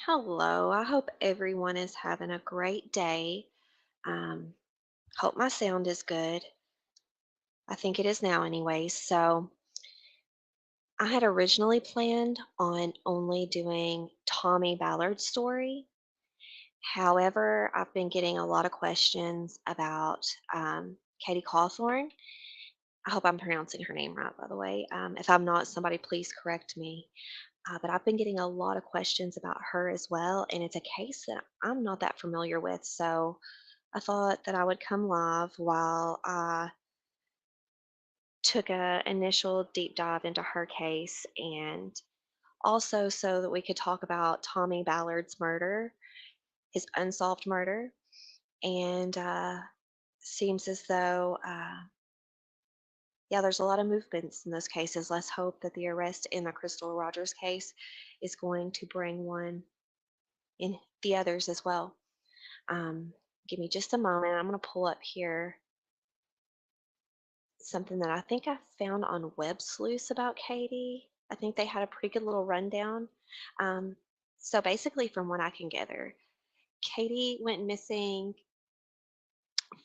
Hello, I hope everyone is having a great day. Um, Hope my sound is good. I think it is now, anyways. So, I had originally planned on only doing Tommy Ballard's story. However, I've been getting a lot of questions about Katie Cawthorn. I hope I'm pronouncing her name right, by the way. If I'm not, somebody please correct me. But I've been getting a lot of questions about her as well, and it's a case that I'm not that familiar with. So, I thought that I would come live while I took a initial deep dive into her case, and also so that we could talk about Tommy Ballard's murder, his unsolved murder. And seems as though, yeah, there's a lot of movements in those cases. Let's hope that the arrest in the Crystal Rogers case is going to bring one in the others as well. Um, Give me just a moment. I'm going to pull up here something that I think I found on Web Sleuths about Katie. I think they had a pretty good little rundown. Um, so basically, from what I can gather, Katie went missing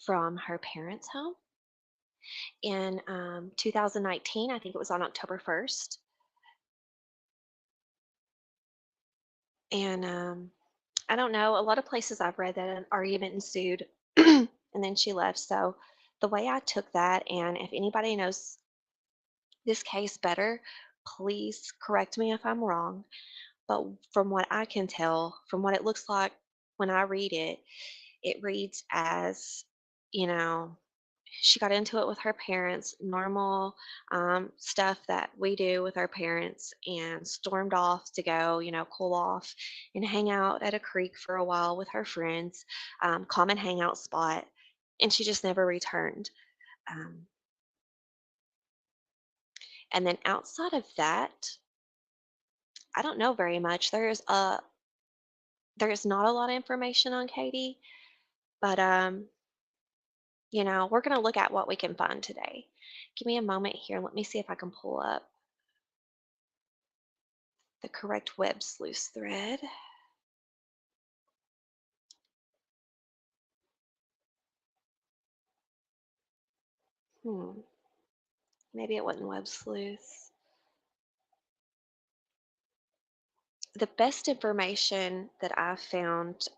from her parents' home in 2019. I think it was on October 1st. And I don't know, a lot of places I've read that an argument ensued and then she left. So the way I took that, and if anybody knows this case better, please correct me if I'm wrong. But from what I can tell, from what it looks like when I read it, it reads as, you know, she got into it with her parents, normal stuff that we do with our parents, and stormed off to go, cool off and hang out at a creek for a while with her friends, common hangout spot. And she just never returned. Um, and then outside of that, I don't know very much. There's not a lot of information on Katie, but we're going to look at what we can find today. Give me a moment here. Let me see if I can pull up the correct web sleuth thread. Hmm. Maybe it wasn't web sleuth. The best information that I found,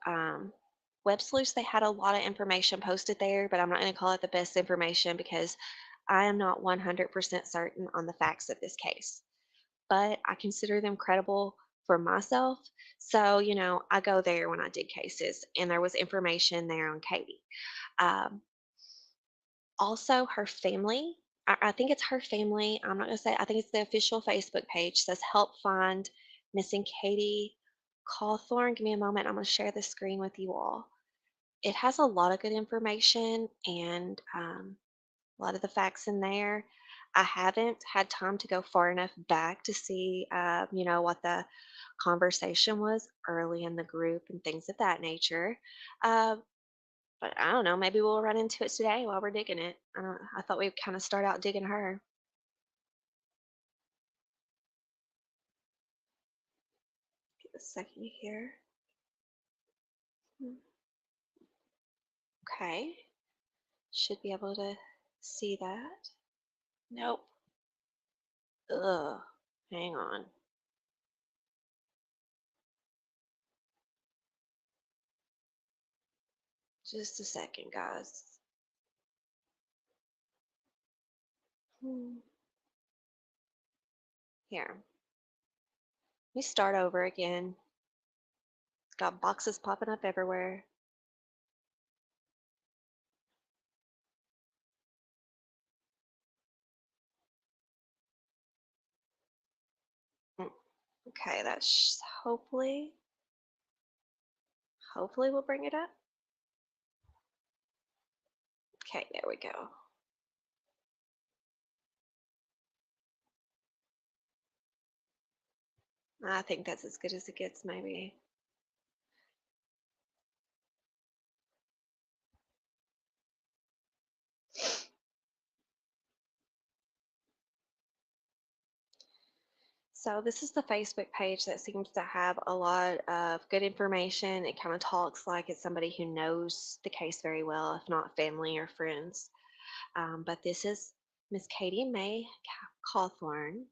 web sleuths, they had a lot of information posted there, but I'm not going to call it the best information because I am not 100% certain on the facts of this case. But I consider them credible for myself. So, I go there when I dig cases, and there was information there on Katie. Um, Also, her family, I think it's her family. I'm not going to say, I think it's the official Facebook page, says help find missing Katie Cawthorn. Give me a moment. I'm going to share the screen with you all. It has a lot of good information and a lot of the facts in there. I haven't had time to go far enough back to see, what the conversation was early in the group and things of that nature. Uh, but I don't know, maybe we'll run into it today while we're digging it. I thought we'd kind of start out digging her. Give a second here. Hmm, okay, should be able to see that. Nope. Ugh. Hang on. Just a second, guys. Hmm. Here. Let me start over again. It's got boxes popping up everywhere. Mm, okay, that's hopefully we'll bring it up. Okay, there we go. I think that's as good as it gets, maybe. So this is the Facebook page that seems to have a lot of good information. It kind of talks like it's somebody who knows the case very well, if not family or friends. But this is Miss Katie May Cawthorn,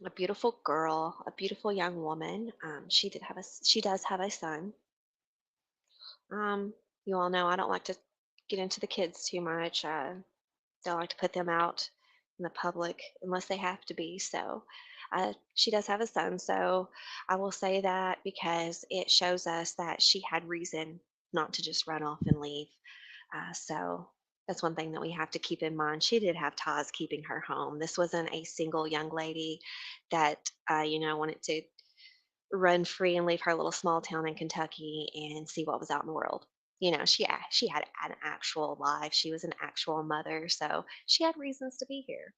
a beautiful girl, a beautiful young woman. She does have a son. Um, you all know I don't like to get into the kids too much. Don't like to put them out in the public unless they have to be. So she does have a son. So I will say that because it shows us that she had reason not to just run off and leave. So that's one thing that we have to keep in mind. She did have ties keeping her home. This wasn't a single young lady that, wanted to run free and leave her little small town in Kentucky and see what was out in the world. She had an actual life. She was an actual mother, so she had reasons to be here.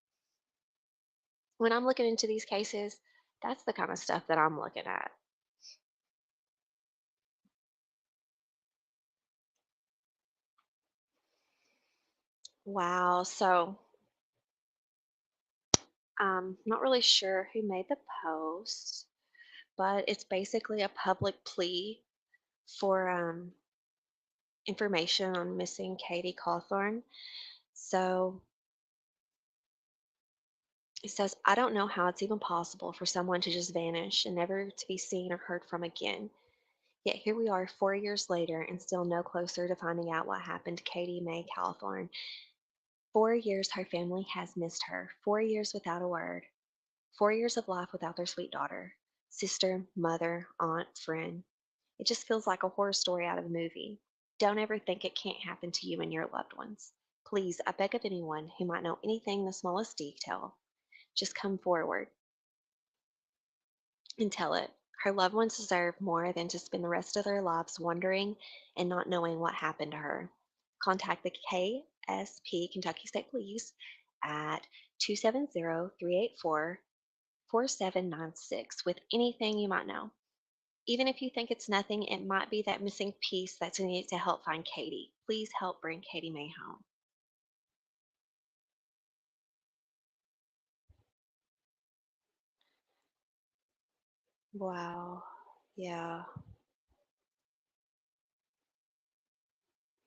When I'm looking into these cases, that's the kind of stuff that I'm looking at. Wow. So, not really sure who made the post, but it's basically a public plea for information on missing Katie Cawthorn. So, it says, I don't know how it's even possible for someone to just vanish and never to be seen or heard from again. Yet here we are 4 years later and still no closer to finding out what happened to Katie May Cawthorn. 4 years her family has missed her. 4 years without a word. 4 years of life without their sweet daughter. Sister, mother, aunt, friend. It just feels like a horror story out of a movie. Don't ever think it can't happen to you and your loved ones. Please, I beg of anyone who might know anything in the smallest detail, just come forward and tell it. Her loved ones deserve more than to spend the rest of their lives wondering and not knowing what happened to her. Contact the KSP, Kentucky State Police, at 270-384-4796 with anything you might know. Even if you think it's nothing, it might be that missing piece that's needed to help find Katie. Please help bring Katie May home. Wow. Yeah.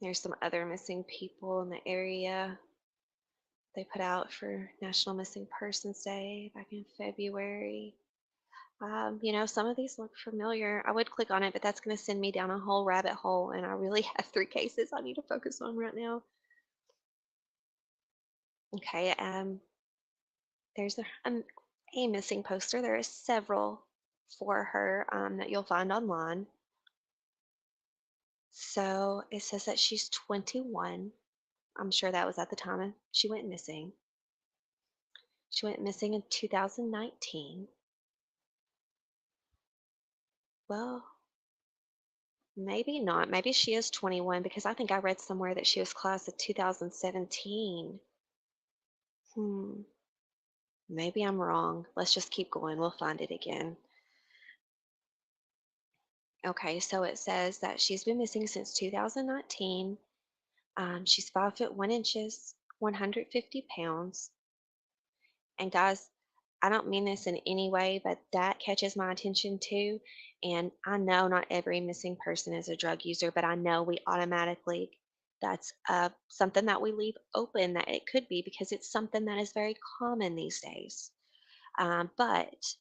There's some other missing people in the area they put out for National Missing Persons Day back in February. Some of these look familiar. I would click on it, but that's going to send me down a whole rabbit hole, and I really have three cases I need to focus on right now. Okay, there's a missing poster. There are several for her that you'll find online. So it says that she's 21. I'm sure that was at the time she went missing. She went missing in 2019. Well, maybe not. Maybe she is 21 because I think I read somewhere that she was class of 2017. Hmm. Maybe I'm wrong. Let's just keep going. We'll find it again. Okay, so it says that she's been missing since 2019. She's 5 foot 1 inches, 150 pounds. And guys, I don't mean this in any way, but that catches my attention too. And I know not every missing person is a drug user, but I know we automatically, that's something that we leave open that it could be because it's something that is very common these days. But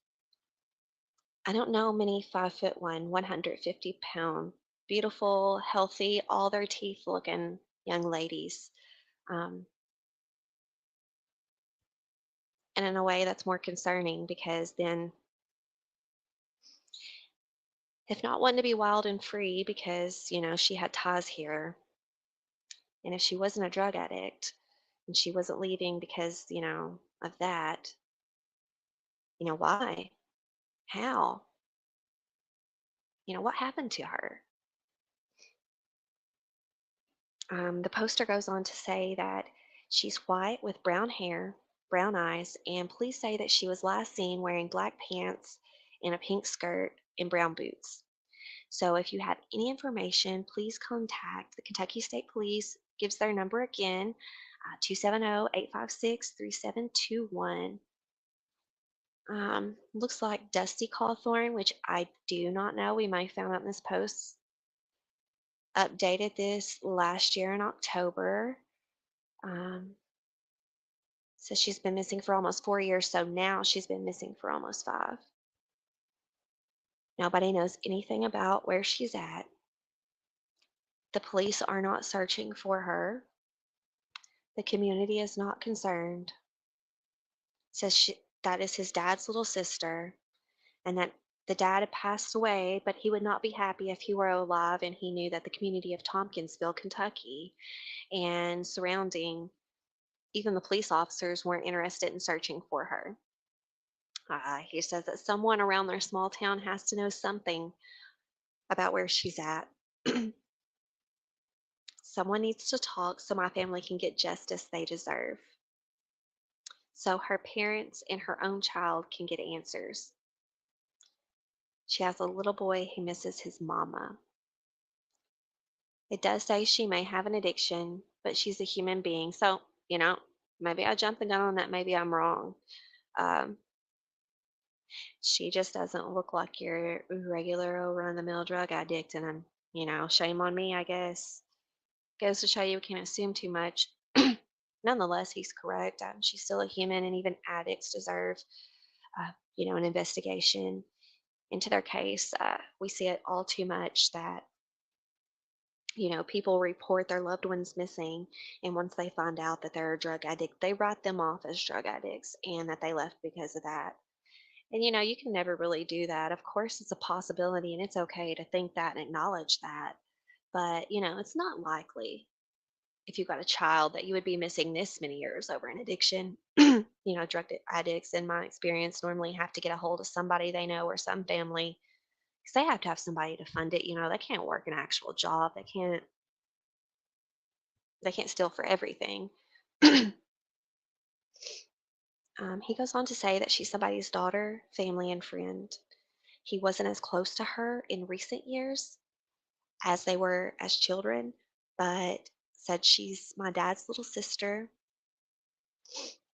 I don't know many 5 foot 150 pound, beautiful, healthy, all their teeth looking young ladies. Um, and in a way, that's more concerning because then, if not wanting to be wild and free because, she had ties here, and if she wasn't a drug addict and she wasn't leaving because, of that, why? How? What happened to her? The poster goes on to say that she's white with brown hair, brown eyes, and police say that she was last seen wearing black pants and a pink skirt and brown boots. So if you have any information, please contact the Kentucky State Police. Gives their number again, 270-856-3721. Looks like Dusty Cawthorn, which I do not know. We might have found out in this post, updated this last year in October. Um, Says she's been missing for almost 4 years, so now she's been missing for almost five. Nobody knows anything about where she's at. The police are not searching for her. The community is not concerned. Says that is his dad's little sister, and that the dad had passed away, but he would not be happy if he were alive and he knew that the community of Tompkinsville, Kentucky, and surrounding, even the police officers weren't interested in searching for her. He says that someone around their small town has to know something about where she's at. Someone needs to talk so my family can get justice they deserve. So her parents and her own child can get answers. She has a little boy who misses his mama. It does say she may have an addiction, but she's a human being. So, you know, maybe I jumped the gun on that. Maybe I'm wrong. Um, she just doesn't look like your regular run the mill drug addict. And shame on me, I guess. Goes to show you we can't assume too much. Nonetheless, he's correct. She's still a human, and even addicts deserve, an investigation into their case. We see it all too much that people report their loved ones missing, and once they find out that they're a drug addict, they write them off as drug addicts and that they left because of that. And you can never really do that. Of course, it's a possibility, and it's okay to think that and acknowledge that. But it's not likely if you've got a child that you would be missing this many years over an addiction. Drug addicts, in my experience, normally have to get a hold of somebody they know or some family because they have to have somebody to fund it. They can't work an actual job. They can't steal for everything. He goes on to say that she's somebody's daughter, family, and friend. He wasn't as close to her in recent years as they were as children, but said she's my dad's little sister,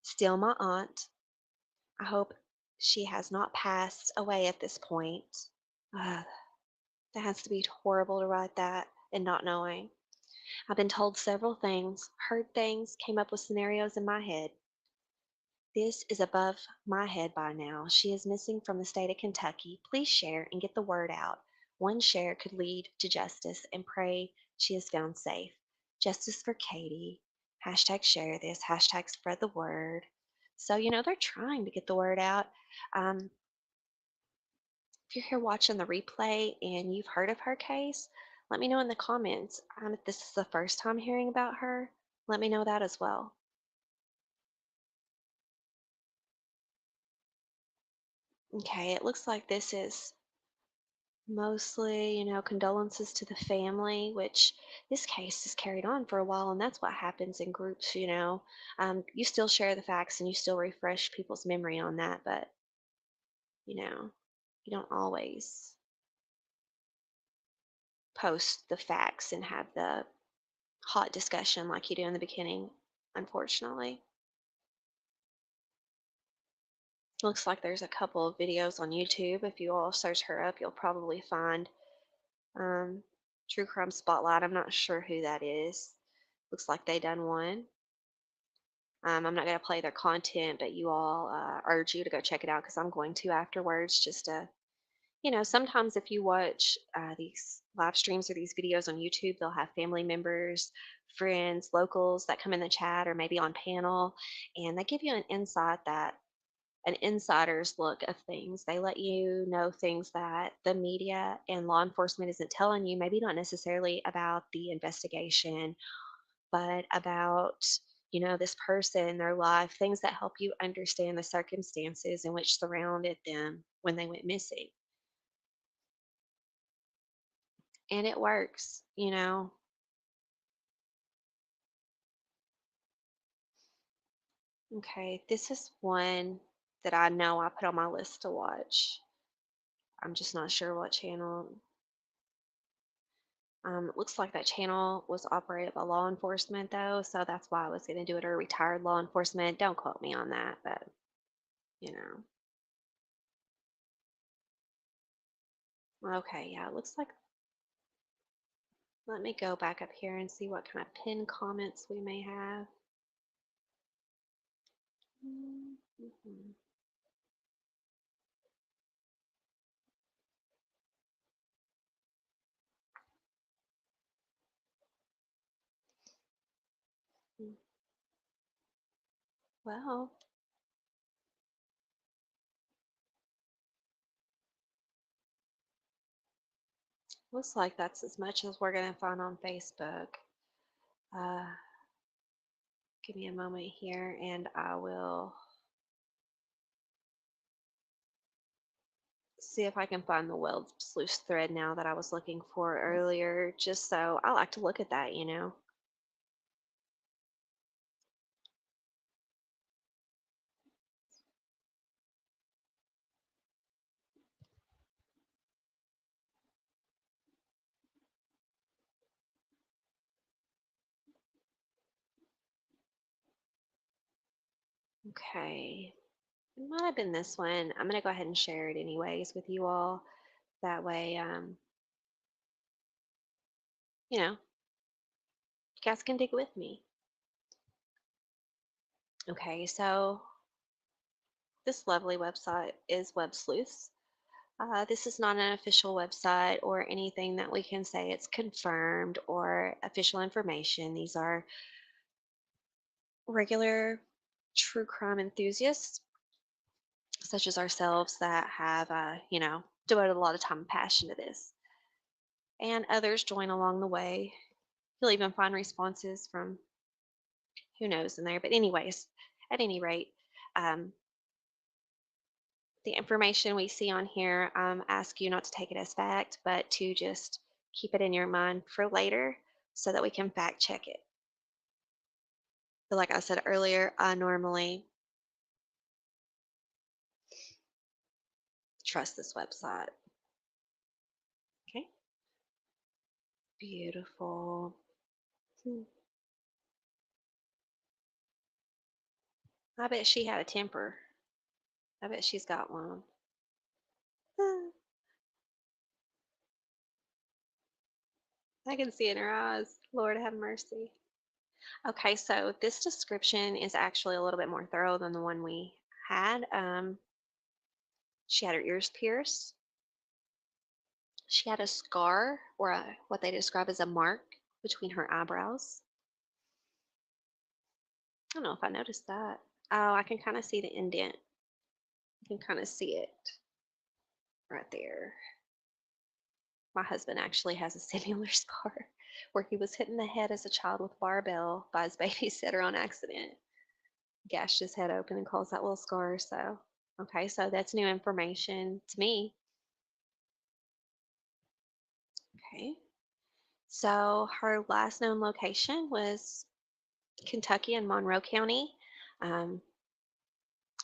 still my aunt. I hope she has not passed away at this point. Uh, that has to be horrible to write that and not knowing. I've been told several things, heard things, came up with scenarios in my head. This is above my head by now. She is missing from the state of Kentucky. Please share and get the word out. One share could lead to justice, and pray she is found safe. Justice for Katie. Hashtag share this. Hashtag spread the word. So, they're trying to get the word out. Um, if you're here watching the replay and you've heard of her case, let me know in the comments. If this is the first time hearing about her, let me know that as well. Okay, it looks like this is mostly, condolences to the family, which this case is carried on for a while, and that's what happens in groups. You still share the facts and you still refresh people's memory on that, but, you don't always post the facts and have the hot discussion like you do in the beginning, unfortunately. Looks like there's a couple of videos on YouTube. If you all search her up, you'll probably find um, True Crime Spotlight. I'm not sure who that is. Looks like they done one. I'm not going to play their content, but you all urge you to go check it out because I'm going to afterwards just to, sometimes if you watch these live streams or these videos on YouTube, they'll have family members, friends, locals that come in the chat or maybe on panel, and they give you an insider's look of things. They let you know things that the media and law enforcement isn't telling you, maybe not necessarily about the investigation, but about, this person, their life, things that help you understand the circumstances in which surrounded them when they went missing. And it works. Okay, this is one that I know I put on my list to watch. I'm just not sure what channel. It looks like that channel was operated by law enforcement, though, so that's why I was going to do it, or retired law enforcement. Don't quote me on that, but you know. Okay, yeah, it looks like, let me go back up here and see what kind of pinned comments we may have. Mhm. Well, looks like that's as much as we're going to find on Facebook. Uh, Give me a moment here and I will see if I can find the Weld Sluice thread now that I was looking for earlier, just so I like to look at that, you know. Okay. It might have been this one. I'm going to go ahead and share it anyways with you all. That way, you guys can dig with me. Okay, so this lovely website is Web Sleuths. This is not an official website or anything that we can say it's confirmed or official information. These are regular true crime enthusiasts, such as ourselves, that have, devoted a lot of time and passion to this. And others join along the way. You'll even find responses from who knows in there. But, anyways, at any rate, um, the information we see on here, ask you not to take it as fact, but to just keep it in your mind for later so that we can fact check it. But like I said earlier, I normally trust this website. Okay, beautiful. Hmm. I bet she had a temper. I bet she's got one. Ah, I can see in her eyes. Lord have mercy. Okay, so this description is actually a little bit more thorough than the one we had. She had her ears pierced. She had a scar, or what they describe as a mark between her eyebrows. I don't know if I noticed that. Oh, I can kind of see the indent. You can kind of see it right there. My husband actually has a similar scar where he was hit in the head as a child with a barbell by his babysitter on accident. Gashed his head open and caused that little scar. So, okay, so that's new information to me. Okay. So her last known location was Kentucky and Monroe County. Um,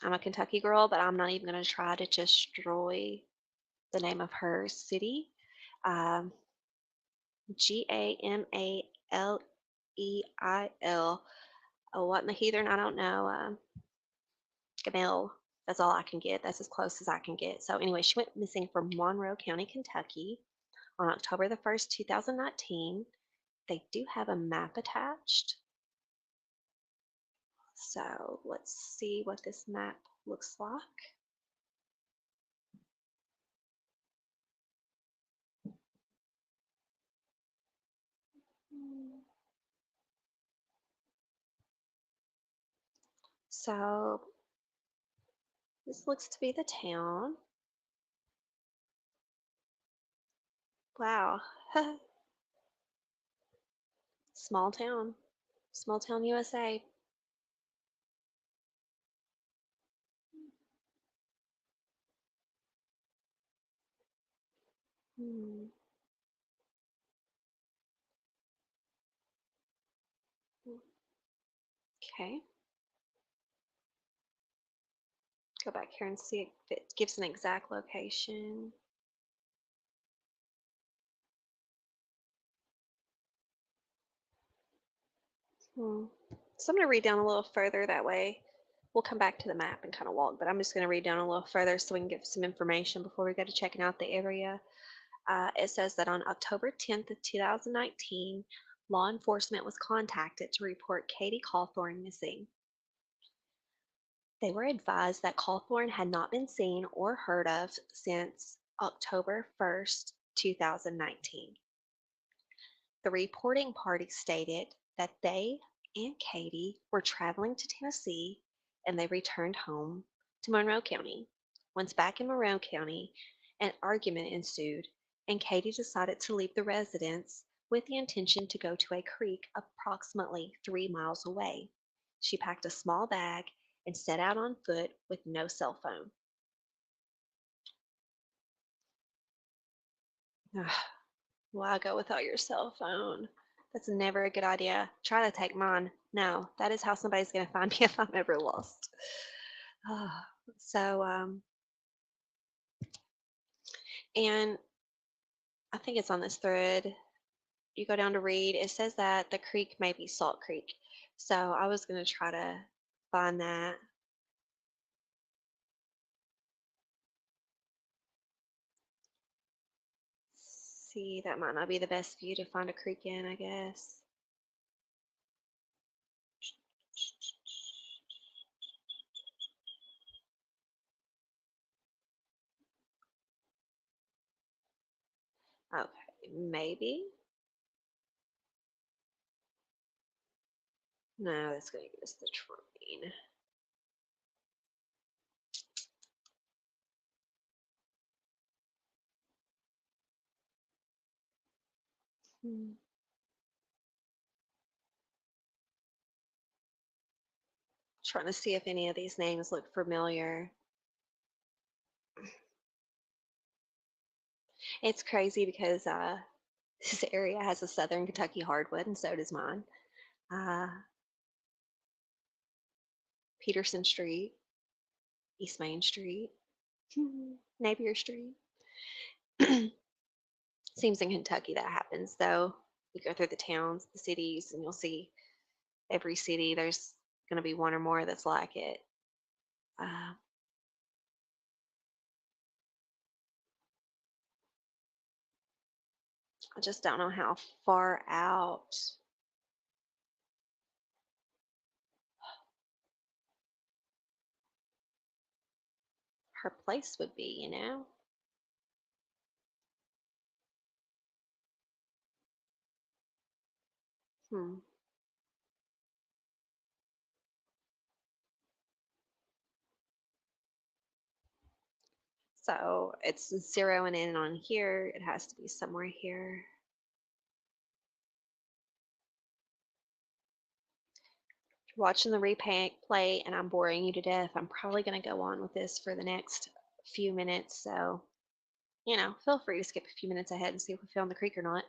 I'm a Kentucky girl, but I'm not even going to try to destroy the name of her city. Um, Gamalleil. Oh, what in the heathen? I don't know. Gamel. That's all I can get. That's as close as I can get. So anyway, she went missing from Monroe County, Kentucky on October the 1st, 2019. They do have a map attached. So let's see what this map looks like. So this looks to be the town. Wow. Small town. Small town USA. Hmm. Okay. Go back here and see if it gives an exact location. Hmm. So I'm going to read down a little further that way. We'll come back to the map and kind of walk, but I'm just going to read down a little further so we can get some information before we go to checking out the area. It says that on October 10th of 2019, law enforcement was contacted to report Katie Cawthorn missing. They were advised that Cawthorn had not been seen or heard of since October 1st, 2019. The reporting party stated that they and Katie were traveling to Tennessee and they returned home to Monroe County. Once back in Monroe County, an argument ensued, and Katie decided to leave the residence with the intention to go to a creek approximately 3 miles away. She packed a small bag and set out on foot with no cell phone. Why go without your cell phone? That's never a good idea. Try to take mine. No, that is how somebody's going to find me if I'm ever lost. Ah, so, and I think it's on this thread. You go down to read, it says that the creek may be Salt Creek. So I was going to try to find that. See, that might not be the best view to find a creek in, I guess. Okay, maybe. No, that's going to give us the train. Hmm. Trying to see if any of these names look familiar. It's crazy because this area has a Southern Kentucky hardwood, and so does mine. Uh, Peterson Street, East Main Street, Napier Street. Seems in Kentucky that happens, though. You go through the towns, the cities, and you'll see every city, there's going to be one or more that's like it. Uh, I just don't know how far out her place would be. Hmm. So it's zeroing in on here. It has to be somewhere here. Watching the replay and I'm boring you to death, I'm probably going to go on with this for the next few minutes. So, feel free to skip a few minutes ahead and see if we found the creek or not.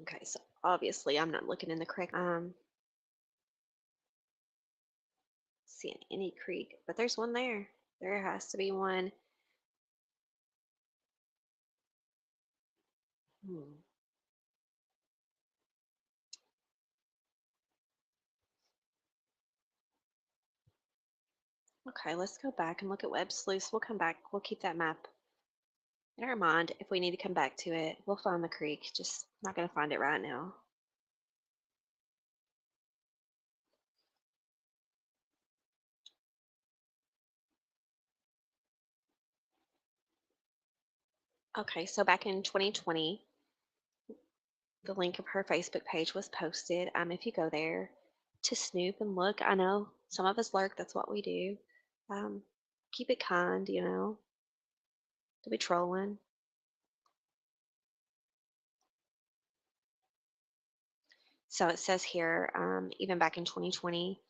Okay, so obviously I'm not looking in the creek. Seeing any creek, but there's one there. There has to be one. Hmm. Okay, let's go back and look at Web Sleuth. We'll come back. We'll keep that map in our mind. If we need to come back to it, we'll find the creek. Just not going to find it right now. Okay, so back in 2020, the link of her Facebook page was posted. If you go there to snoop and look, I know some of us lurk. That's what we do. Um, keep it kind, don't be trolling. So it says here, even back in 2020,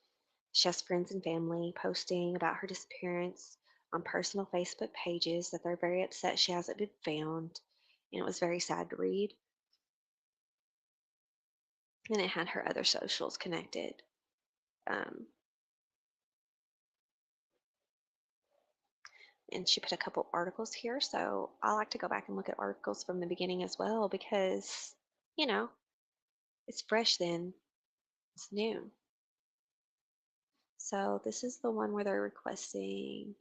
she has friends and family posting about her disappearance on personal Facebook pages that they're very upset she hasn't been found. And it was very sad to read. And it had her other socials connected. Um, and she put a couple articles here. So I like to go back and look at articles from the beginning as well because, you know, it's fresh then, it's new. So this is the one where they're requesting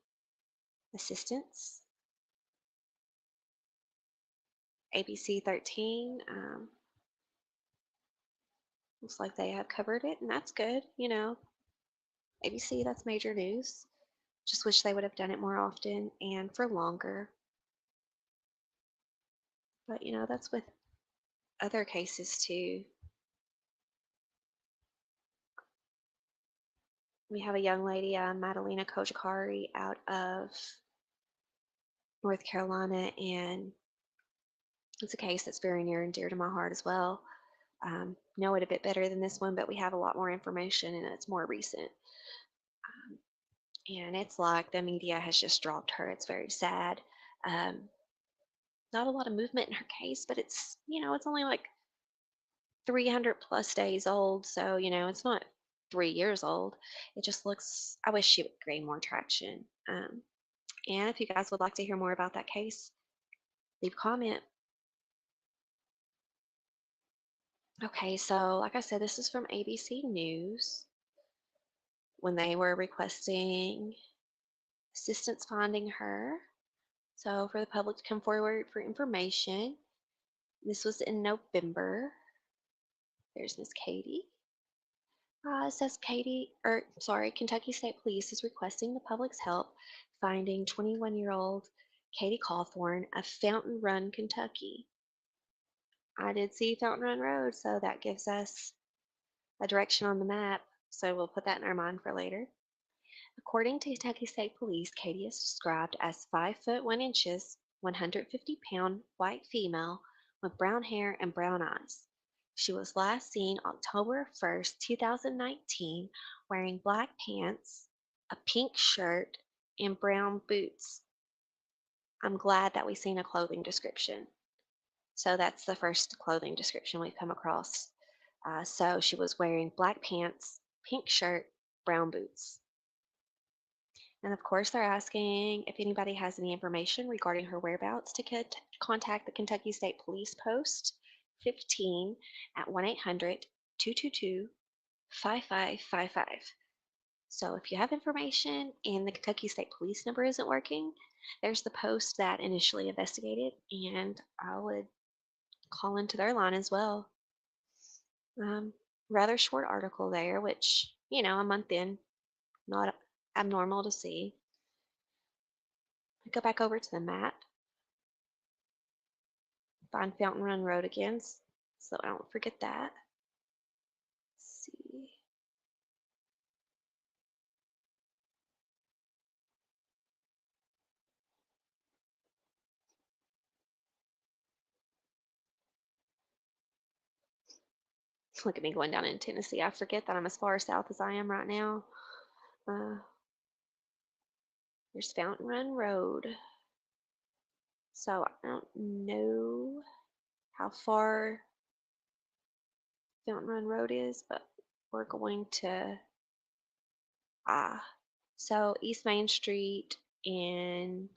assistance. ABC 13. Looks like they have covered it, and that's good. ABC, that's major news. Just wish they would have done it more often and for longer. But, that's with other cases too. We have a young lady, Madalena Kojakari, out of North Carolina, and it's a case that's very near and dear to my heart as well. Know it a bit better than this one, but we have a lot more information and it's more recent. And it's like the media has just dropped her. It's very sad. Um, Not a lot of movement in her case, but it's only like 300 plus days old. So, it's not 3 years old. It just looks, I wish she would gain more traction. And if you guys would like to hear more about that case, leave a comment. Okay, so like I said, this is from ABC News when they were requesting assistance finding her. So for the public to come forward for information. This was in November. There's Miss Katie. It says Kentucky State Police is requesting the public's help finding 21-year-old Katie Cawthorn of Fountain Run, Kentucky. I did see Fountain Run Road, so that gives us a direction on the map. So we'll put that in our mind for later. According to Kentucky State Police, Katie is described as 5 foot 1 inches, 150-pound white female with brown hair and brown eyes. She was last seen October 1st, 2019, wearing black pants, a pink shirt, and brown boots. I'm glad that we've seen a clothing description. So that's the first clothing description we've come across. So she was wearing black pants, pink shirt, brown boots. And of course, they're asking if anybody has any information regarding her whereabouts to contact the Kentucky State Police Post 15 at 1-800-222-5555. So if you have information and the Kentucky State Police number isn't working, there's the post that initially investigated, and I would call into their line as well. Rather short article there, which, a month in, not abnormal to see. Go back over to the map. Find Fountain Run Road again, so I don't forget that. Let's see. Look at me going down in Tennessee. I forget that I'm as far south as I am right now. There's Fountain Run Road. So I don't know how far Fountain Run Road is, but we're going to so East Main Street and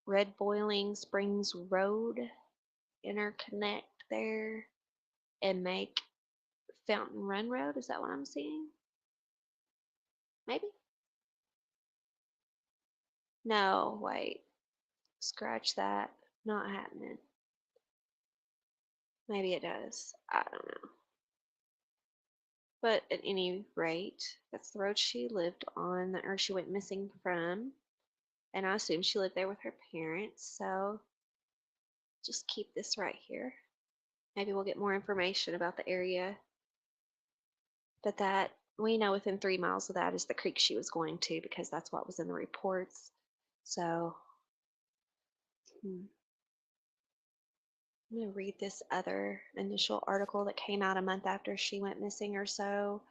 Red Boiling Springs Road interconnect there and make Fountain Run Road. Is that what I'm seeing? Maybe? No, wait. Scratch that. Not happening. Maybe it does. I don't know. But at any rate, that's the road she lived on, or she went missing from. And I assume she lived there with her parents, so just keep this right here. Maybe we'll get more information about the area. But that We know within 3 miles of that is the creek she was going to because that's what was in the reports. So I'm going to read this other initial article that came out a month after she went missing or so.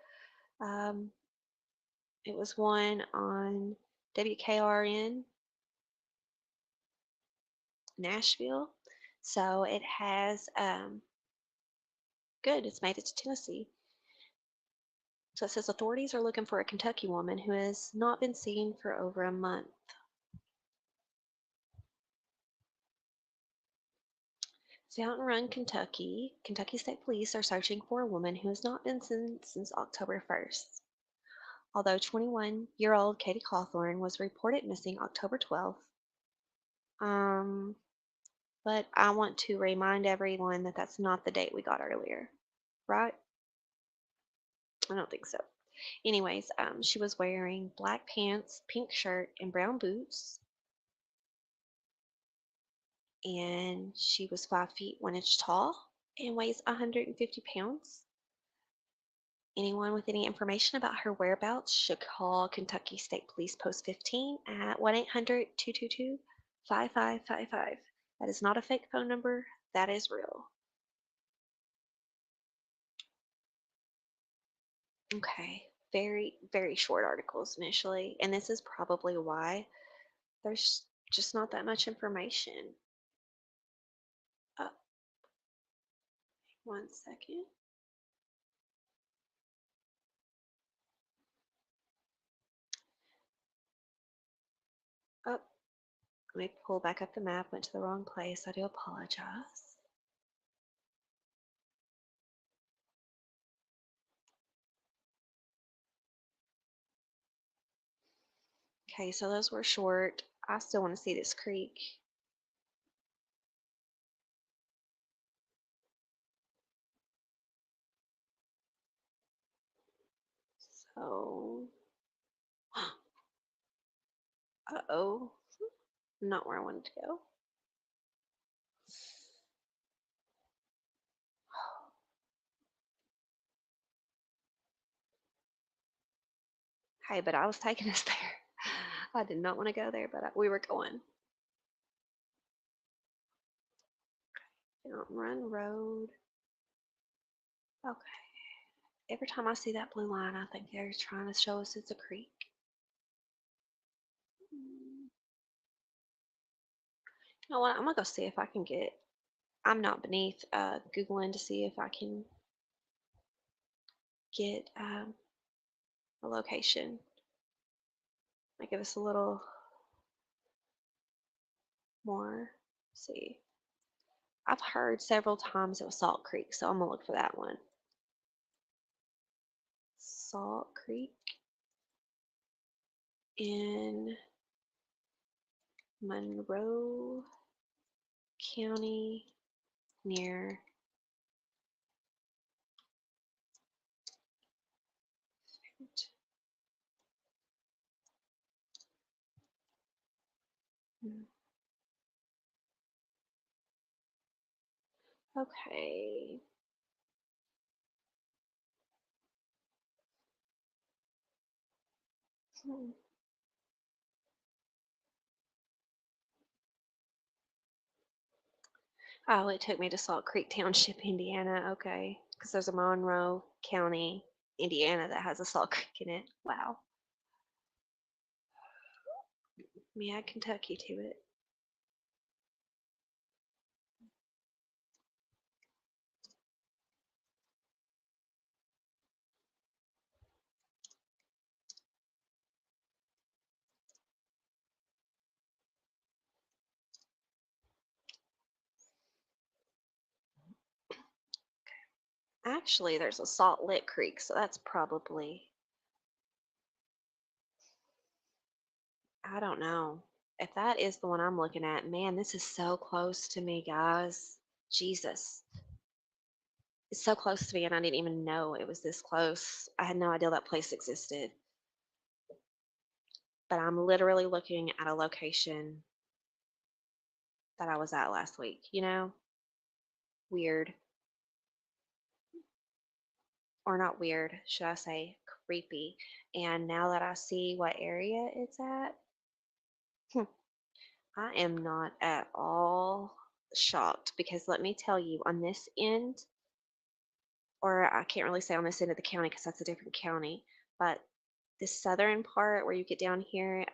Um, it was one on WKRN Nashville. So it has, good, it's made it to Tennessee. So it says authorities are looking for a Kentucky woman who has not been seen for over a month. Fountain Run, Kentucky. Kentucky State Police are searching for a woman who has not been seen since October 1st. Although 21-year-old Katie Cawthorn was reported missing October 12th, um, but I want to remind everyone that that's not the date we got earlier, right? I don't think so. Anyways, she was wearing black pants, pink shirt, and brown boots, and she was 5 feet 1 inch tall and weighs 150 pounds. Anyone with any information about her whereabouts should call Kentucky State Police Post 15 at 1-800-222-5555. That is not a fake phone number, that is real. Okay, very, very short articles initially, and this is probably why there's just not that much information. Oh, 1 second. Oh, let me pull back up the map, went to the wrong place. I do apologize. Okay, so those were short. I still want to see this creek. So, uh-oh, not where I wanted to go. Hey, but I was taking us there. I did not want to go there, but we were going. Don't Run Road. Okay. Every time I see that blue line, I think they're trying to show us it's a creek. You know what? I'm gonna go see if I can get. I'm not beneath Googling to see if I can get a location. Might give us a little more. Let's see. I've heard several times it was Salt Creek, so I'm gonna look for that one. Salt Creek in Monroe County near okay. Hmm. Oh, it took me to Salt Creek Township, Indiana. Okay, because there's a Monroe County, Indiana that has a Salt Creek in it. Wow. Let me add Kentucky to it. Actually, there's a Salt Lick Creek, so that's probably, I don't know. If that is the one I'm looking at, man, this is so close to me, guys. Jesus. It's so close to me, and I didn't even know it was this close. I had no idea that place existed. But I'm literally looking at a location that I was at last week, you know? Weird. Or not weird, should I say creepy. And now that I see what area it's at, hmm, I am not at all shocked because let me tell you, on this end, or I can't really say on this end of the county because that's a different county, but the southern part where you get down here,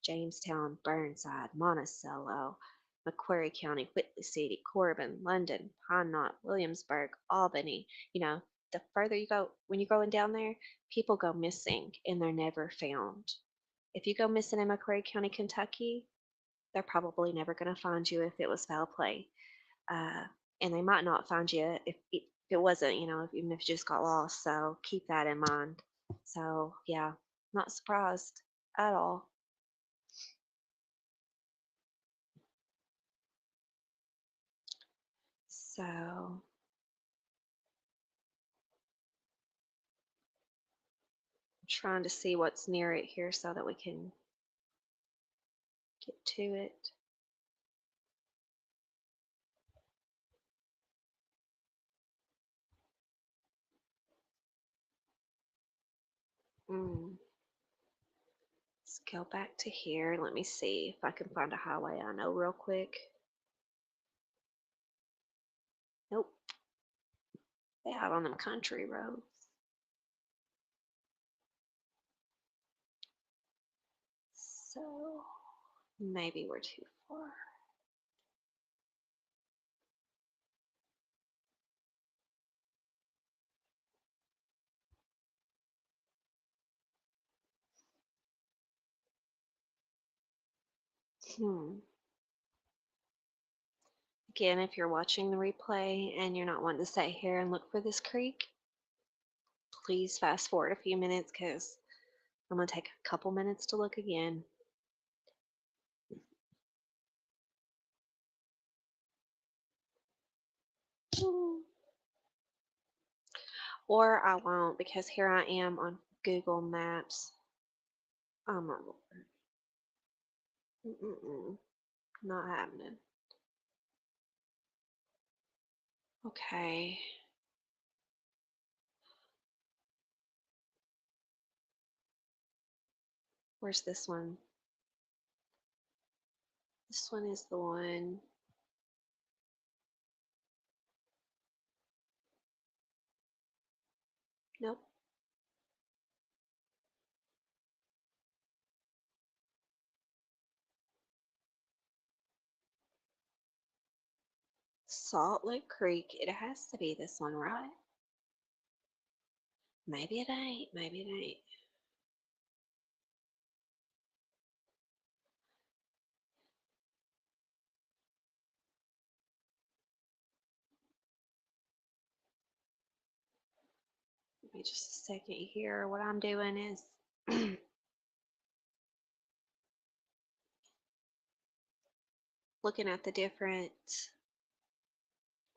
Jamestown, Burnside, Monticello, Macquarie County, Whitley City, Corbin, London, Pine Knot, Williamsburg, Albany, you know, the further you go, when you're going down there, people go missing and they're never found. If you go missing in Macquarie County, Kentucky, they're probably never going to find you if it was foul play. Uh, and they might not find you if it wasn't, even if you just got lost. So keep that in mind. So yeah, not surprised at all. So I'm trying to see what's near it here so that we can get to it. Mm. Let's go back to here. Let me see if I can find a highway I know real quick. Nope, they out on them country roads. So maybe we're too far. Hmm. Again, if you're watching the replay and you're not wanting to stay here and look for this creek, please fast forward a few minutes because I'm going to take a couple minutes to look again. Or I won't because here I am on Google Maps. Oh my lord. Mm-mm-mm. Not happening. Okay. Where's this one? This one is the one. Nope. Salt Lake Creek. It has to be this one, right? Maybe it ain't. Maybe it ain't. Give me just a second here. What I'm doing is looking at the different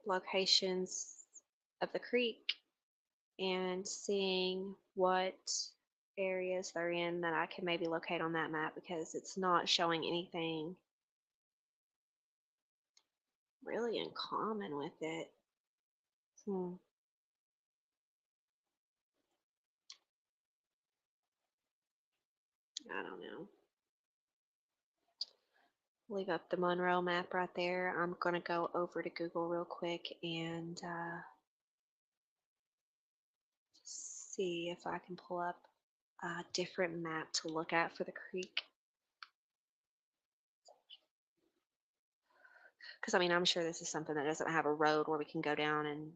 locations of the creek and seeing what areas they're in that I can maybe locate on that map because it's not showing anything really in common with it. Hmm. I don't know. Leave up the Monroe map right there. I'm going to go over to Google real quick and see if I can pull up a different map to look at for the creek. Because, I mean, I'm sure this is something that doesn't have a road where we can go down and.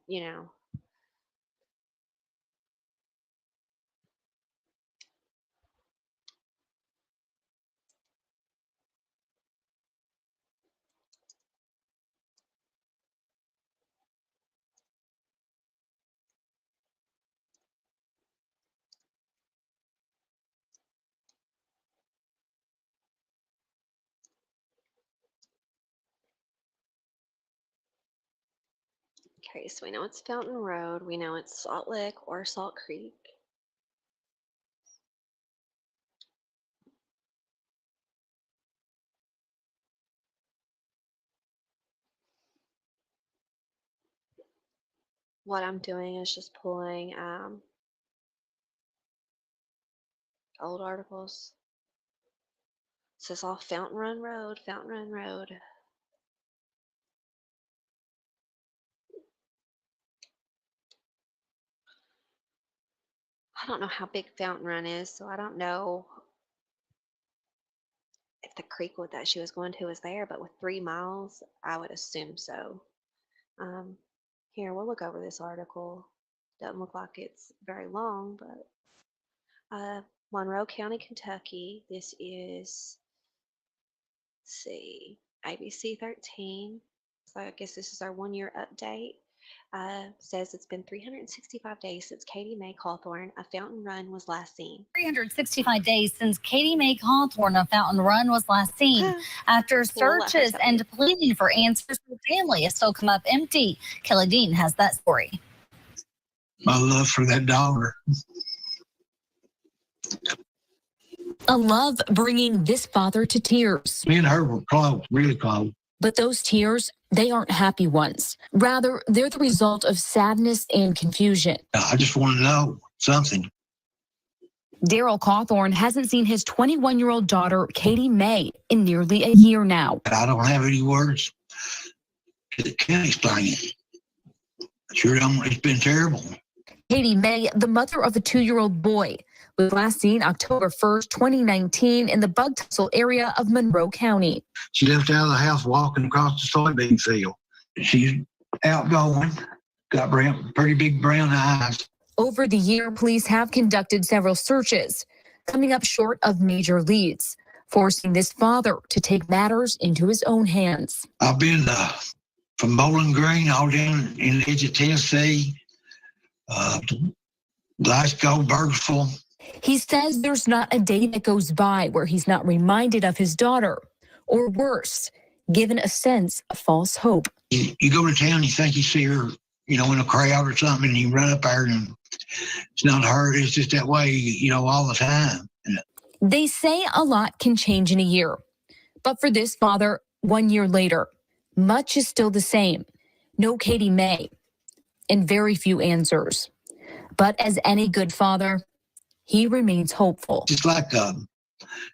Okay, so we know it's Fountain Road. We know it's Salt Lick or Salt Creek. What I'm doing is just pulling Old articles. It says off Fountain Run Road, Fountain Run Road. I don't know how big Fountain Run is, so I don't know if the creek that she was going to was there, but with 3 miles, I would assume so. Um, Here, we'll look over this article. Doesn't look like it's very long, but Monroe County, Kentucky. This is, let's see, ABC 13. So I guess this is our 1 year update. Says it's been 365 days since Katie May Cawthorn, a Fountain Run, was last seen. 365 days since Katie May Cawthorn of Fountain Run was last seen. After searches and pleading for answers, the family has still come up empty. Kelly Dean has that story. My love for that daughter. A love bringing this father to tears. Me and her were close, really close. But those tears, they aren't happy ones. Rather, they're the result of sadness and confusion. I just want to know something. Daryl Cawthorn hasn't seen his 21-year-old daughter, Katie May, in nearly a year now. I don't have any words that can explain it. Sure, it's been terrible. Katie May, the mother of a 2-year-old boy, was last seen October 1st, 2019 in the Bug Tussle area of Monroe County. She left out of the house walking across the soybean field. She's outgoing, got pretty big brown eyes. Over the year, police have conducted several searches, coming up short of major leads, forcing this father to take matters into his own hands. I've been from Bowling Green all down in the edge of Tennessee, Glasgow, Burgesville. He says there's not a day that goes by where he's not reminded of his daughter, or worse, given a sense of false hope. You go to town, you think you see her, in a crowd or something, and you run up there and it's not her. It's just that way, all the time. They say a lot can change in a year. But for this father, 1 year later, much is still the same. No Katie May, and very few answers. But as any good father, he remains hopeful. It's like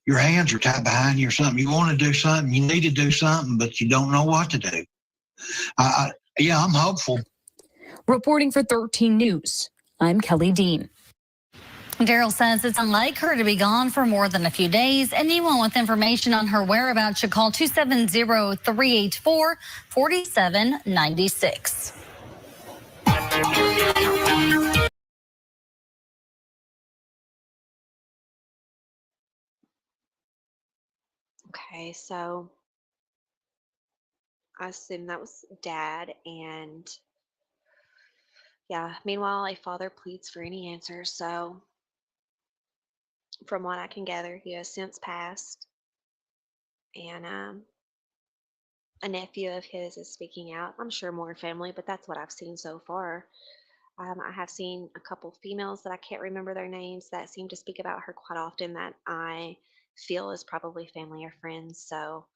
your hands are tied behind you or something. You want to do something, you need to do something, but you don't know what to do. I'm hopeful. Reporting for 13 News, I'm Kelly Dean. Daryl says it's unlike her to be gone for more than a few days. Anyone with information on her whereabouts should call 270-384-4796. Okay, so I assume that was Dad, and yeah, meanwhile, a father pleads for any answers. So from what I can gather, he has since passed, and a nephew of his is speaking out. I'm sure more family, but that's what I've seen so far. I have seen a couple females that I can't remember their names that seem to speak about her quite often that I feel is probably family or friends. So,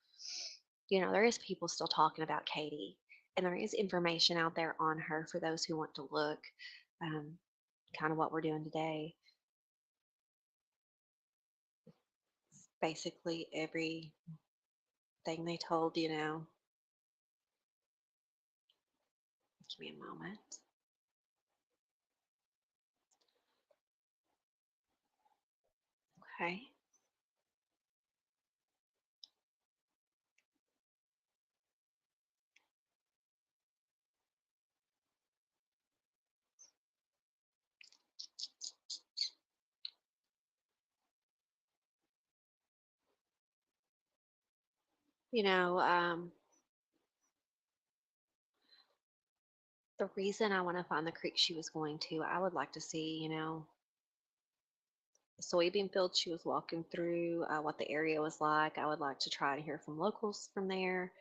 there is people still talking about Katie, and there is information out there on her for those who want to look. Kind of what we're doing today. Basically everything they told, Give me a moment. Okay. The reason I want to find the creek she was going to, I would like to see, the soybean field she was walking through, what the area was like. I would like to try to hear from locals from there,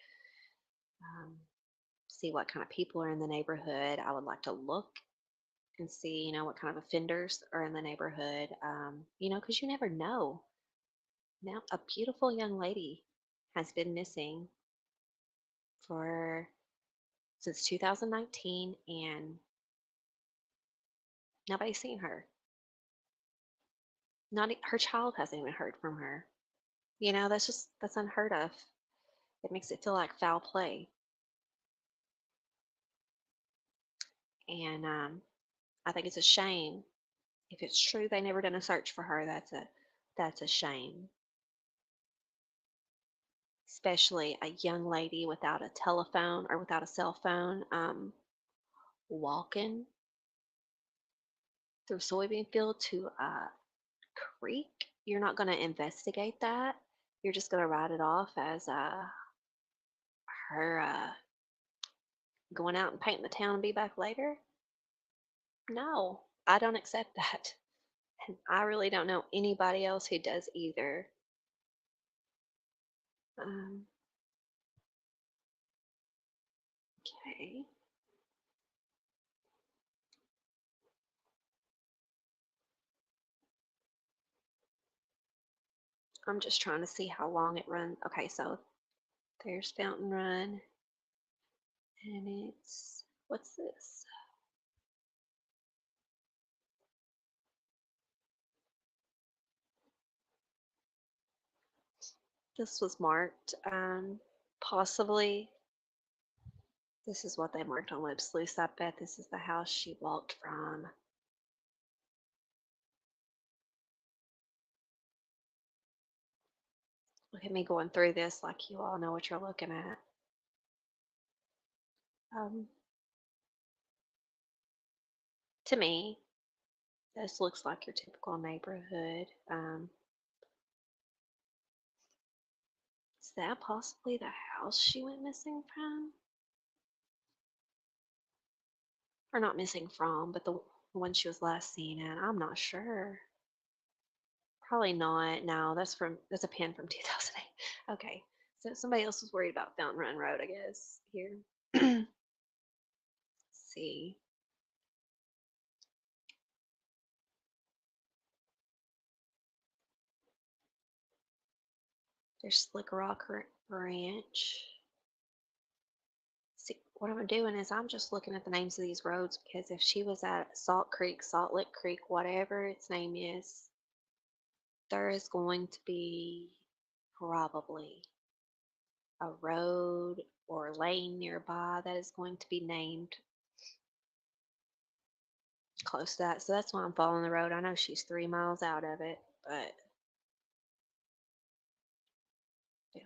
see what kind of people are in the neighborhood. I would like to look and see, what kind of offenders are in the neighborhood, because you never know. Now, a beautiful young lady has been missing since 2019, and nobody's seen her. Not her child hasn't even heard from her. That's unheard of. It makes it feel like foul play. And I think it's a shame. If it's true they never done a search for her, that's a shame. Especially a young lady without a telephone or without a cell phone, walking through soybean field to a creek. You're not going to investigate that. You're just going to write it off as her going out and painting the town and be back later. No, I don't accept that. And I really don't know anybody else who does either. Um, okay. I'm just trying to see how long it runs. Okay, so there's Fountain Run, and what's this? This was marked, possibly. This is what they marked on Web Sleuth. I bet this is the house she walked from. Look at me going through this like you all know what you're looking at. Um, to me, this looks like your typical neighborhood. Is that possibly the house she went missing from? Or not missing from, but the one she was last seen at? I'm not sure. Probably not. No, that's a pin from 2008. Okay, so somebody else was worried about Fountain Run Road, I guess. Here. Let's see. There's Slick Rock Ranch. See, what I'm doing is I'm just looking at the names of these roads because if she was at Salt Creek, Salt Lick Creek, whatever its name is, there is going to be probably a road or a lane nearby that is going to be named close to that. So that's why I'm following the road. I know she's 3 miles out of it, but yeah,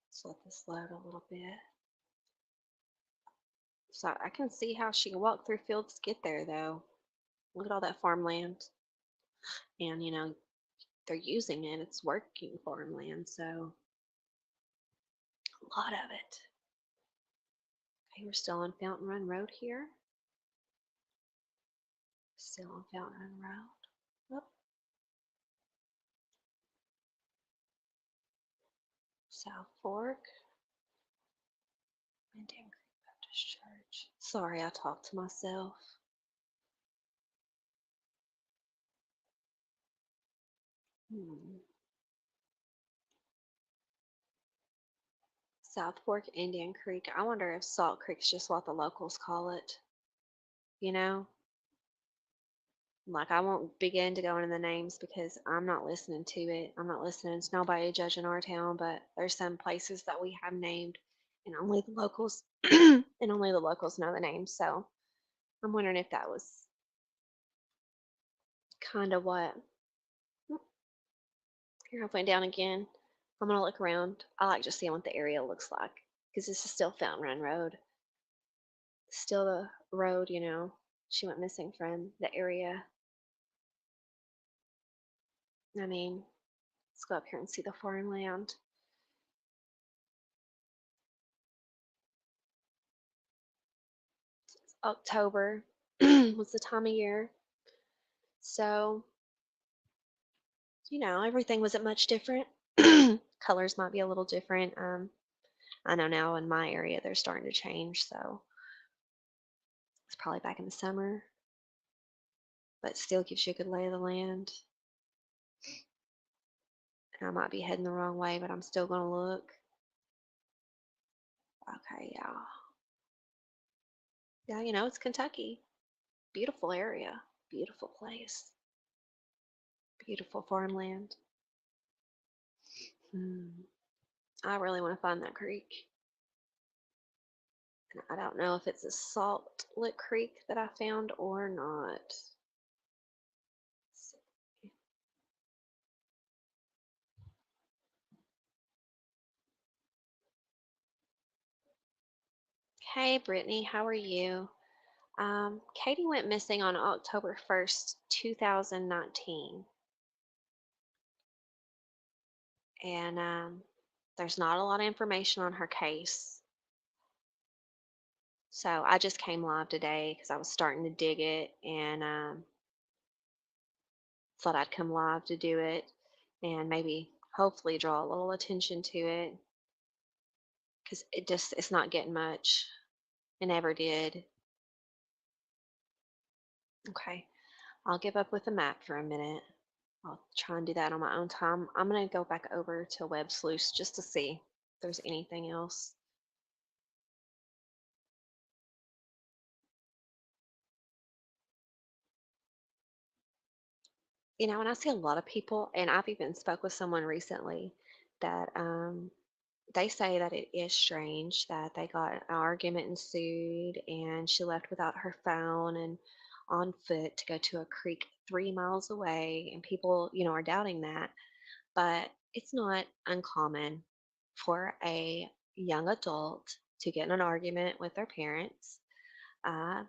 let's let this load a little bit. So I can see how she can walk through fields to get there, though. Look at all that farmland. And, they're using it. It's working farmland, so a lot of it. Okay, we're still on Fountain Run Road here. Still on Fountain Run Road. Oh. South Fork. Indian Creek Baptist Church. Sorry, I talked to myself. South Fork, Indian Creek. I wonder if Salt Creek's just what the locals call it. You know? Like, I won't begin to go into the names because I'm not listening to it. I'm not listening to nobody judging our town, but there's some places that we have named and only the locals and only the locals know the names. So I'm wondering if that was kind of what. Here I went down again. I'm gonna look around. I like just seeing what the area looks like because this is still Fountain Run Road. Still the road, she went missing from the area. I mean, let's go up here and see the farmland. October was the time of year. So, everything wasn't much different. Colors might be a little different. I know now in my area they're starting to change, so it's probably back in the summer, but still gives you a good lay of the land. And I might be heading the wrong way, but I'm still going to look. Okay, yeah. Yeah, it's Kentucky. Beautiful area, beautiful place. Beautiful farmland. Hmm. I really want to find that creek. And I don't know if it's a salt lick creek that I found or not. Hey, Brittany, how are you? Katie went missing on October 1st, 2019. And there's not a lot of information on her case. So I just came live today because I was starting to dig it and thought I'd come live to do it and maybe hopefully draw a little attention to it because it's not getting much. It never did. Okay, I'll give up with the map for a minute. I'll try and do that on my own time. I'm going to go back over to Web Sleuth just to see if there's anything else. And I see a lot of people, and I've even spoke with someone recently that they say that it is strange that they got an argument ensued and she left without her phone and on foot to go to a creek 3 miles away, and people, are doubting that. But it's not uncommon for a young adult to get in an argument with their parents. Uh,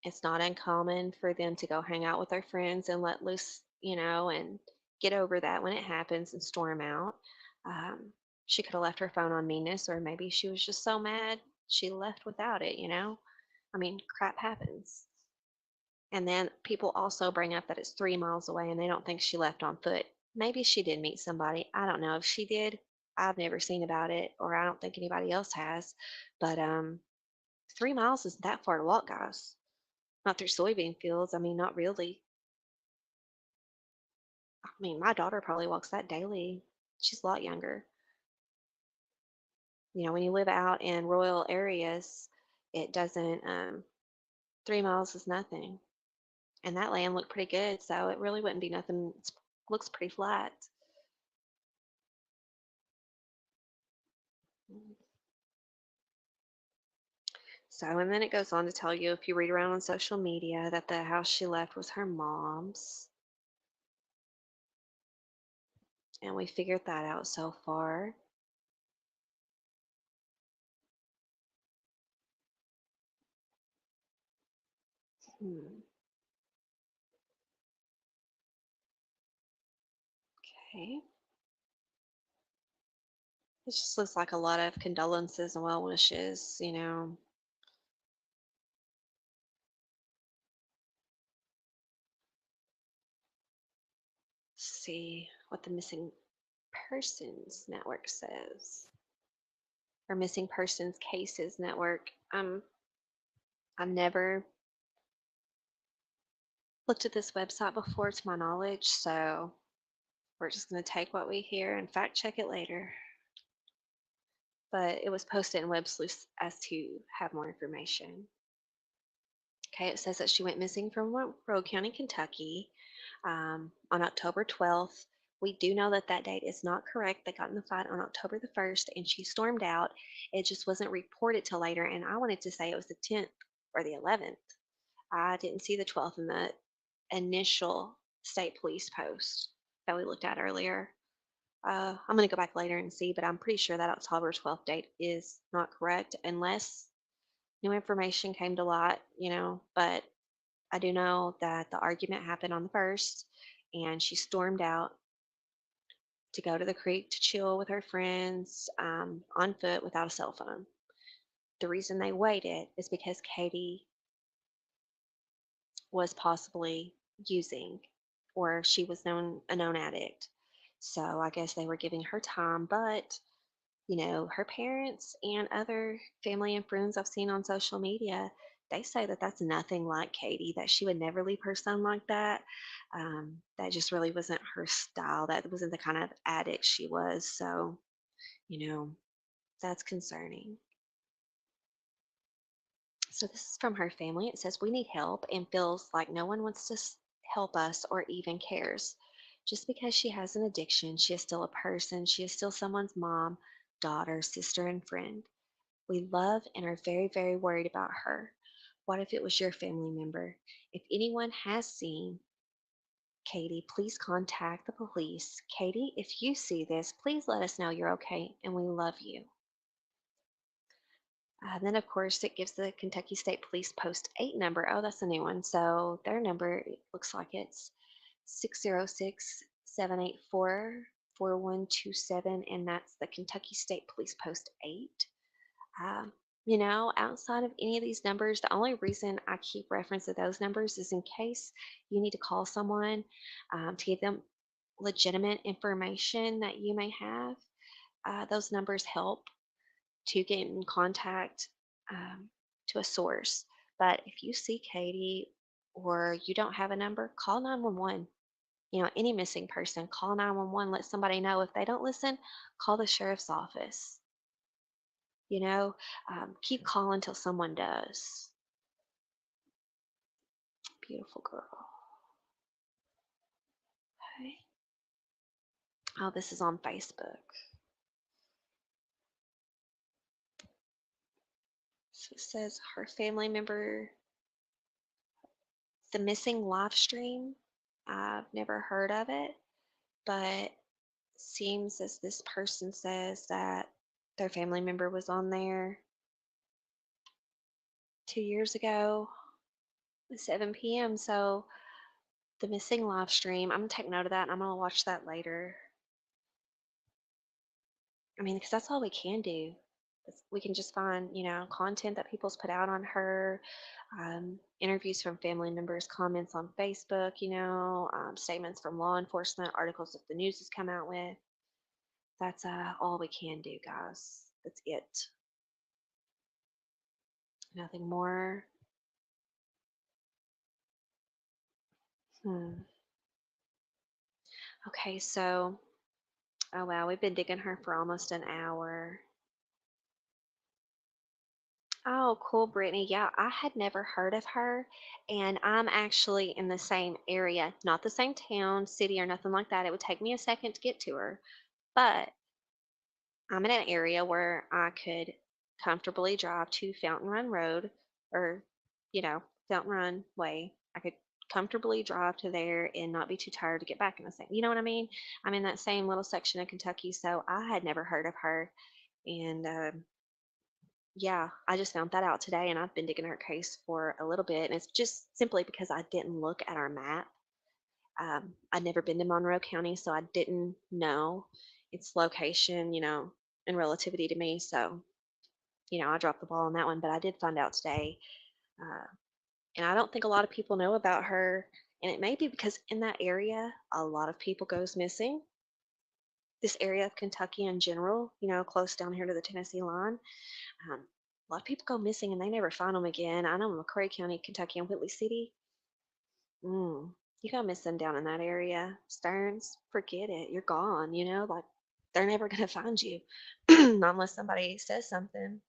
it's not uncommon for them to go hang out with their friends and let loose, and get over that when it happens and storm out. Um, she could have left her phone on meanness, or maybe she was just so mad she left without it. I mean, crap happens. And then people also bring up that it's 3 miles away and they don't think she left on foot. Maybe she did meet somebody. I don't know if she did. I've never seen about it, or I don't think anybody else has. But 3 miles isn't that far to walk, guys. Not through soybean fields. I mean, not really. I mean, my daughter probably walks that daily. She's a lot younger. When you live out in rural areas, it doesn't, 3 miles is nothing. And that land looked pretty good, so it really wouldn't be nothing. It looks pretty flat. So, and then it goes on to tell you, if you read around on social media, that the house she left was her mom's. And we figured that out so far. Hmm. Okay. It just looks like a lot of condolences and well wishes. See what the Missing Persons Network says, or Missing Persons Cases Network. I never looked at this website before, to my knowledge, so we're just going to take what we hear and fact check it later. But it was posted in Web Sleuth as to have more information. Okay, it says that she went missing from Monroe County, Kentucky, on October 12th. We do know that that date is not correct. They got in the fight on October the 1st and she stormed out. It just wasn't reported till later. And I wanted to say it was the 10th or the 11th. I didn't see the 12th in the initial state police post that we looked at earlier. I'm going to go back later and see, but I'm pretty sure that October 12th date is not correct unless new information came to light. But I do know that the argument happened on the 1st, and she stormed out to go to the creek to chill with her friends on foot without a cell phone. The reason they waited is because Katie was possibly using, or she was a known addict. So I guess they were giving her time, but her parents and other family and friends I've seen on social media, they say that that's nothing like Katie, that she would never leave her son like that. That just really wasn't her style. That wasn't the kind of addict she was. So, you know, that's concerning. So this is from her family. It says, "We need help and feels like no one wants to help us or even cares. Just because she has an addiction, she is still a person. She is still someone's mom, daughter, sister, and friend. We love and are very, very worried about her. What if it was your family member? If anyone has seen Katie, please contact the police. Katie, if you see this, please let us know you're okay and we love you. Then, of course, it gives the Kentucky State Police Post 8 number. Oh, that's a new one. So their number it looks like it's 606-784-4127, and that's the Kentucky State Police Post 8. Um, outside of any of these numbers, the only reason I keep reference to those numbers is in case you need to call someone to give them legitimate information that you may have. Those numbers help to get in contact um, to a source. But if you see Katie or you don't have a number, call 911. Any missing person, call 911, let somebody know. If they don't listen, call the sheriff's office. Keep calling until someone does. Beautiful girl. Okay. Oh, this is on Facebook. So it says her family member, the missing live stream. I've never heard of it, but seems as this person says that their family member was on there 2 years ago at 7 p.m. So the missing live stream, I'm going to take note of that and I'm going to watch that later. I mean, because that's all we can do. We can just find, content that people's put out on her, interviews from family members, comments on Facebook, statements from law enforcement, articles that the news has come out with. That's all we can do, guys. That's it. Nothing more. Okay, so, oh wow, we've been digging her for almost an hour. Oh, cool, Brittany. Yeah, I had never heard of her, and I'm actually in the same area, not the same town, city, or nothing like that. It would take me a second to get to her, but I'm in an area where I could comfortably drive to Fountain Run Road or, Fountain Run Way. I could comfortably drive to there and not be too tired to get back in the same. You know what I mean? I'm in that same little section of Kentucky, so I had never heard of her. And yeah, I just found that out today, and I've been digging her case for a little bit. And it's just simply because I didn't look at our map. I'd never been to Monroe County, so I didn't know its location, in relativity to me. So, I dropped the ball on that one, but I did find out today. Uh, and I don't think a lot of people know about her. And it may be because in that area, a lot of people goes missing. This area of Kentucky in general, close down here to the Tennessee line, a lot of people go missing and they never find them again. I know in McCrae County, Kentucky, and Whitley City, you go missing down in that area. Stearns, forget it. You're gone, like they're never going to find you not unless somebody says something.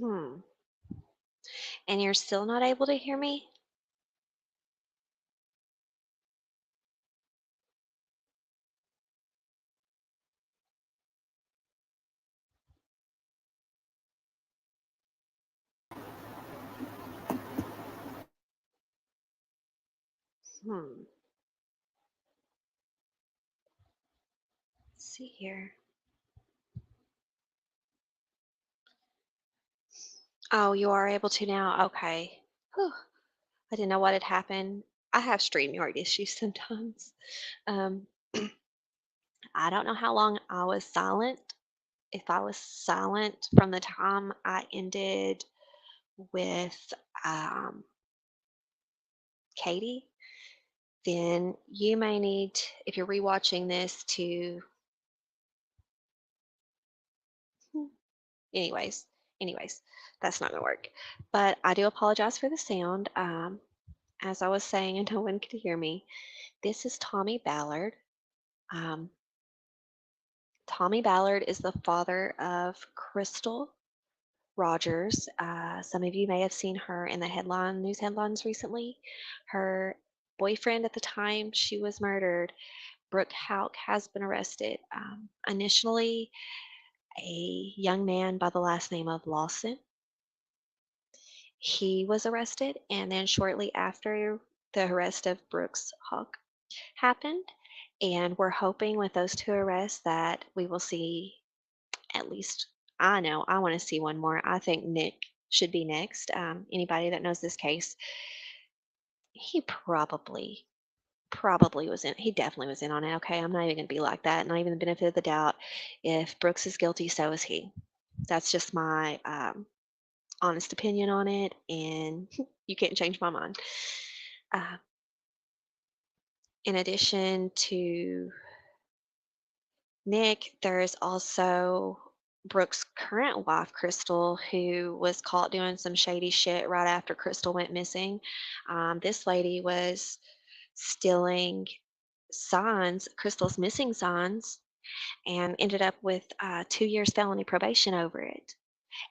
Hmm. And you're still not able to hear me? Hmm. Let's see here. Oh, you are able to now? Okay. Whew. I didn't know what had happened. I have StreamYard issues sometimes. Um, I don't know how long I was silent. If I was silent from the time I ended with Katie, then you may need, if you're rewatching this, to. hmm, Anyways, anyways, that's not gonna work. But I do apologize for the sound. As I was saying, and no one could hear me. This is Tommy Ballard. Um, Tommy Ballard is the father of Crystal Rogers. Some of you may have seen her in the news headlines recently. Her boyfriend at the time she was murdered, Brooke Hauk, has been arrested. Initially, a young man by the last name of Lawson. He was arrested, and then shortly after, the arrest of Brooks Hauk happened. And we're hoping with those two arrests that we will see at least, I know I want to see one more. I think Nick should be next. Anybody that knows this case, he probably was in. He definitely was in on it. Okay, I'm not even gonna be like that. Not even the benefit of the doubt. If Brooks is guilty, so is he. That's just my honest opinion on it, and you can't change my mind. Uh, in addition to Nick, there's also Brooke's current wife, Crystal, who was caught doing some shady shit right after Crystal went missing. This lady was stealing signs, Crystal's missing signs, and ended up with 2 years felony probation over it.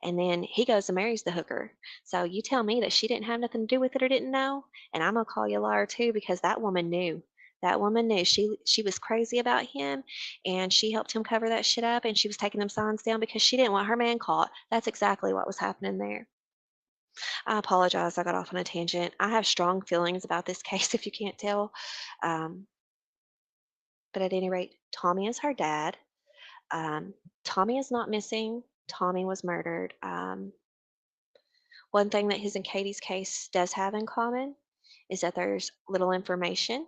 And then he goes and marries the hooker. So you tell me that she didn't have nothing to do with it or didn't know, and I'm gonna call you a liar too because that woman knew. That woman knew. She was crazy about him, and she helped him cover that shit up, and she was taking them signs down because she didn't want her man caught. That's exactly what was happening there. I apologize. I got off on a tangent. I have strong feelings about this case, if you can't tell. Um, but at any rate, Tommy is her dad. Um, Tommy is not missing. Tommy was murdered. One thing that his and Katie's case does have in common is that there's little information.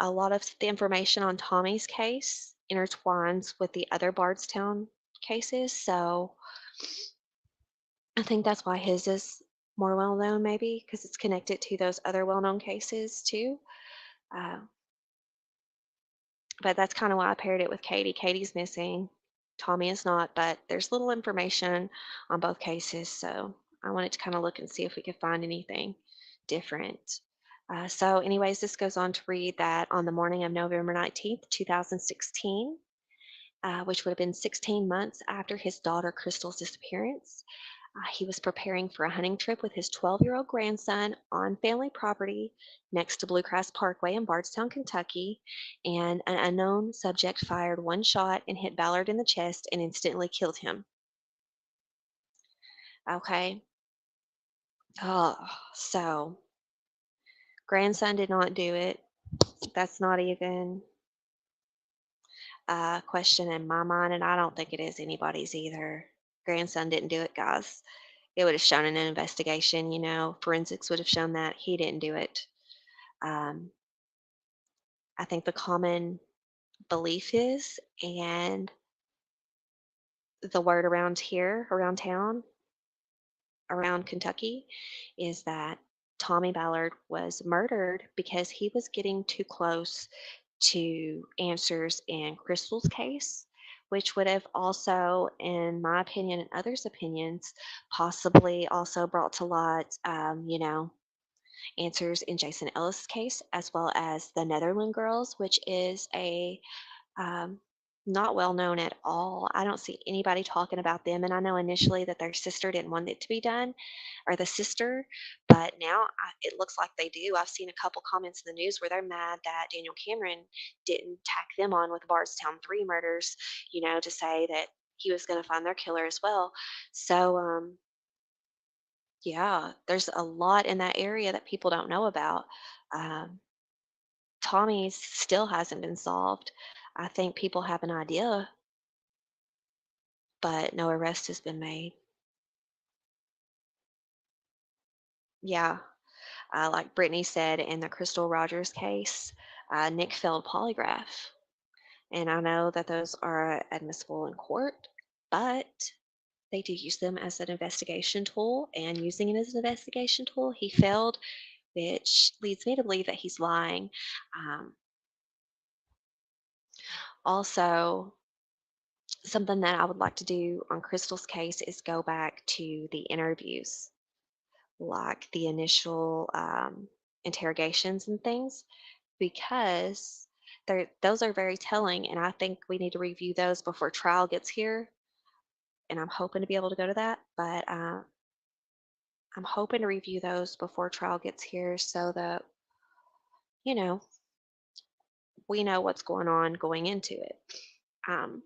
A lot of the information on Tommy's case intertwines with the other Bardstown cases, so I think that's why his is more well known, maybe because it's connected to those other well known cases too. Uh, but that's kind of why I paired it with Katie. Katie's missing, Tommy is not, but there's little information on both cases, so I wanted to kind of look and see if we could find anything different. So, anyways, this goes on to read that on the morning of November 19th, 2016, which would have been 16 months after his daughter Crystal's disappearance, he was preparing for a hunting trip with his 12-year-old grandson on family property next to Bluegrass Parkway in Bardstown, Kentucky, and an unknown subject fired one shot and hit Ballard in the chest and instantly killed him. Okay. Oh, so grandson did not do it. That's not even a question in my mind, and I don't think it is anybody's either. Grandson didn't do it, guys. It would have shown in an investigation, forensics would have shown that he didn't do it. Um, I think the common belief is, and the word around here, around town, around Kentucky, is that Tommy Ballard was murdered because he was getting too close to answers in Crystal's case, which would have also, in my opinion and others' opinions, possibly also brought to light, answers in Jason Ellis' case, as well as the Netherland girls, which is a not well known at all. I don't see anybody talking about them. And I know initially that their sister didn't want it to be done, or the sister, but now it looks like they do. I've seen a couple comments in the news where they're mad that Daniel Cameron didn't tack them on with Bardstown 3 murders, to say that he was going to find their killer as well. So, yeah, there's a lot in that area that people don't know about. Um, Tommy's still hasn't been solved. I think people have an idea, but no arrest has been made. Yeah, like Brittany said in the Crystal Rogers case, Nick failed polygraph. And I know that those are admissible in court, but they do use them as an investigation tool. And using it as an investigation tool, he failed, which leads me to believe that he's lying. Um, Also, something that I would like to do on Crystal's case is go back to the interviews, like the initial interrogations and things, because those are very telling, and I think we need to review those before trial gets here. And I'm hoping to be able to go to that, but I'm hoping to review those before trial gets here so that you know we know what's going on going into it. Um,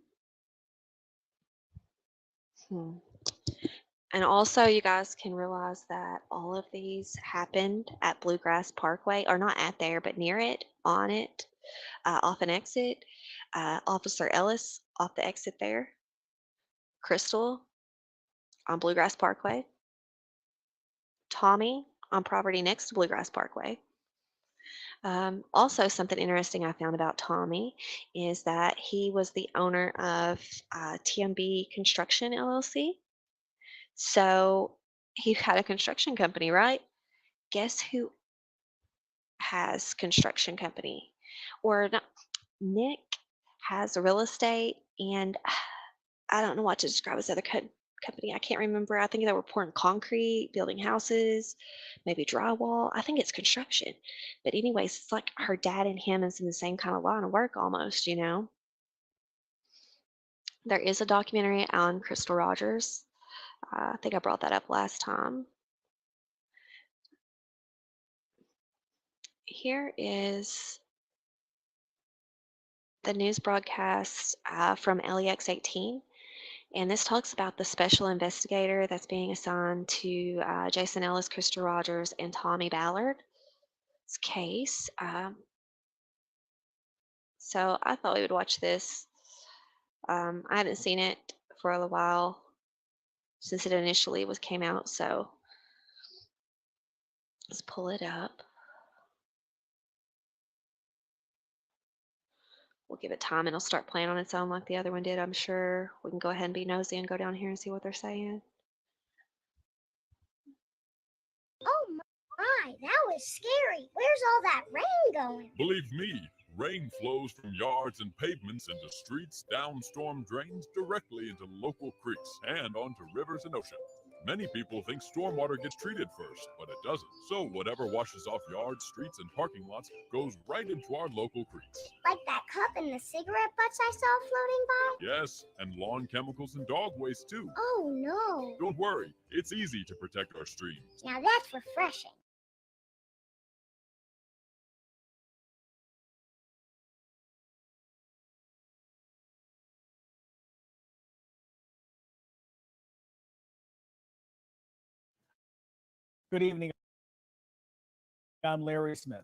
hmm. And also, you guys can realize that all of these happened at Bluegrass Parkway, or not at there, but near it, on it, off an exit. Officer Ellis off the exit there. Crystal on Bluegrass Parkway. Tommy on property next to Bluegrass Parkway. Also, something interesting I found about Tommy is that he was the owner of TMB Construction LLC. So he had a construction company, right? Guess who has construction company? Or not, Nick has real estate, and I don't know what to describe his other company. I can't remember. I think they were pouring concrete, building houses, maybe drywall. I think it's construction. But anyways, it's like her dad and him is in the same kind of line of work almost. There is a documentary on Crystal Rogers. I think I brought that up last time. Here is the news broadcast from LEX 18. And this talks about the special investigator that's being assigned to Jason Ellis, Crystal Rogers, and Tommy Ballard's case. So I thought we would watch this. I haven't seen it for a while since it initially came out. So let's pull it up. We'll give it time and it'll start playing on its own like the other one did, I'm sure. We can go ahead and be nosy and go down here and see what they're saying. Oh my, that was scary. Where's all that rain going? Believe me, rain flows from yards and pavements into streets, down storm drains, directly into local creeks, and onto rivers and oceans. Many people think stormwater gets treated first, but it doesn't. So whatever washes off yards, streets, and parking lots goes right into our local creeks. Like that cup and the cigarette butts I saw floating by? Yes, and lawn chemicals and dog waste too. Oh no. Don't worry, it's easy to protect our streams. Now that's refreshing. Good evening. I'm Larry Smith.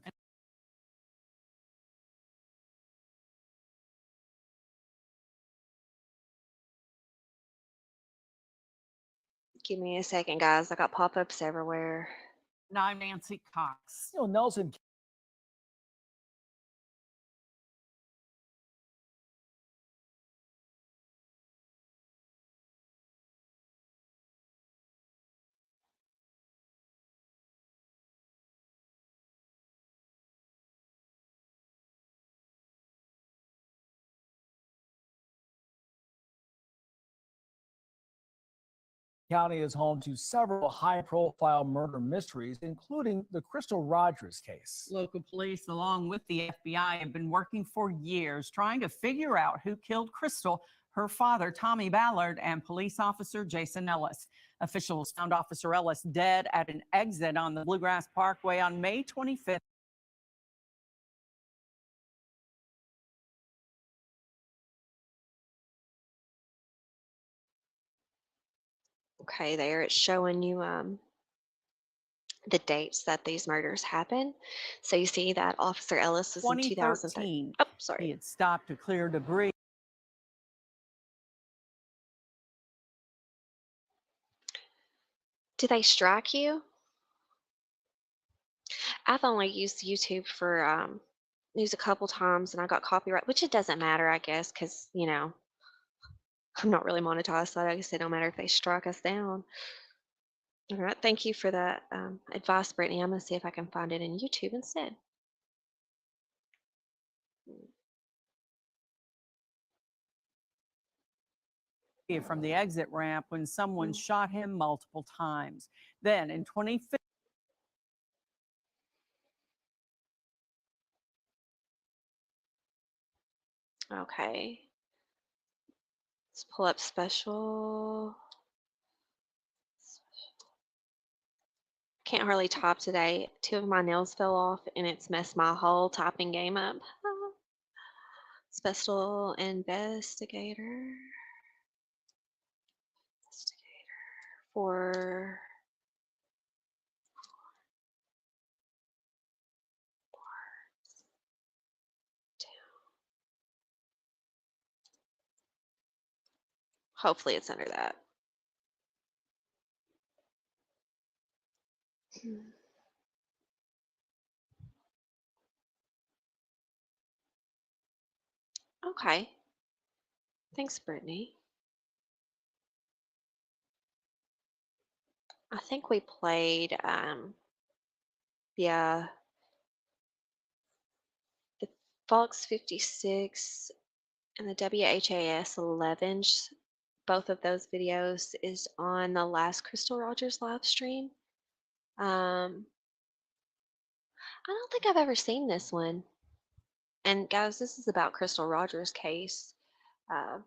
Give me a second, guys. I got pop-ups everywhere. And I'm Nancy Cox. Nelson County is home to several high-profile murder mysteries, including the Crystal Rogers case. Local police, along with the FBI, have been working for years trying to figure out who killed Crystal, her father, Tommy Ballard, and police officer Jason Ellis. Officials found Officer Ellis dead at an exit on the Bluegrass Parkway on May 25th. Okay, there it's showing you the dates that these murders happened. So you see that Officer Ellis was in 2013. 2013. Oh, He sorry. had stopped to clear debris. Do they strike you? I've only used YouTube for news a couple times and I got copyright, which it doesn't matter, I guess, because, you know, I'm not really monetized, so I guess it don't matter if they strike us down. All right, thank you for that advice, Brittany. I'm going to see if I can find it in YouTube instead. From the exit ramp when someone shot him multiple times. Then in 2015, Okay. Let's pull up special. Can't hardly type today. 2 of my nails fell off and it's messed my whole typing game up. Special investigator. For hopefully it's under that. Okay. Thanks, Brittany. I think we played, yeah, the Fox 56 and the WHAS 11. Both of those videos is on the last Crystal Rogers live stream. I don't think I've ever seen this one. And guys, this is about Crystal Rogers' case. I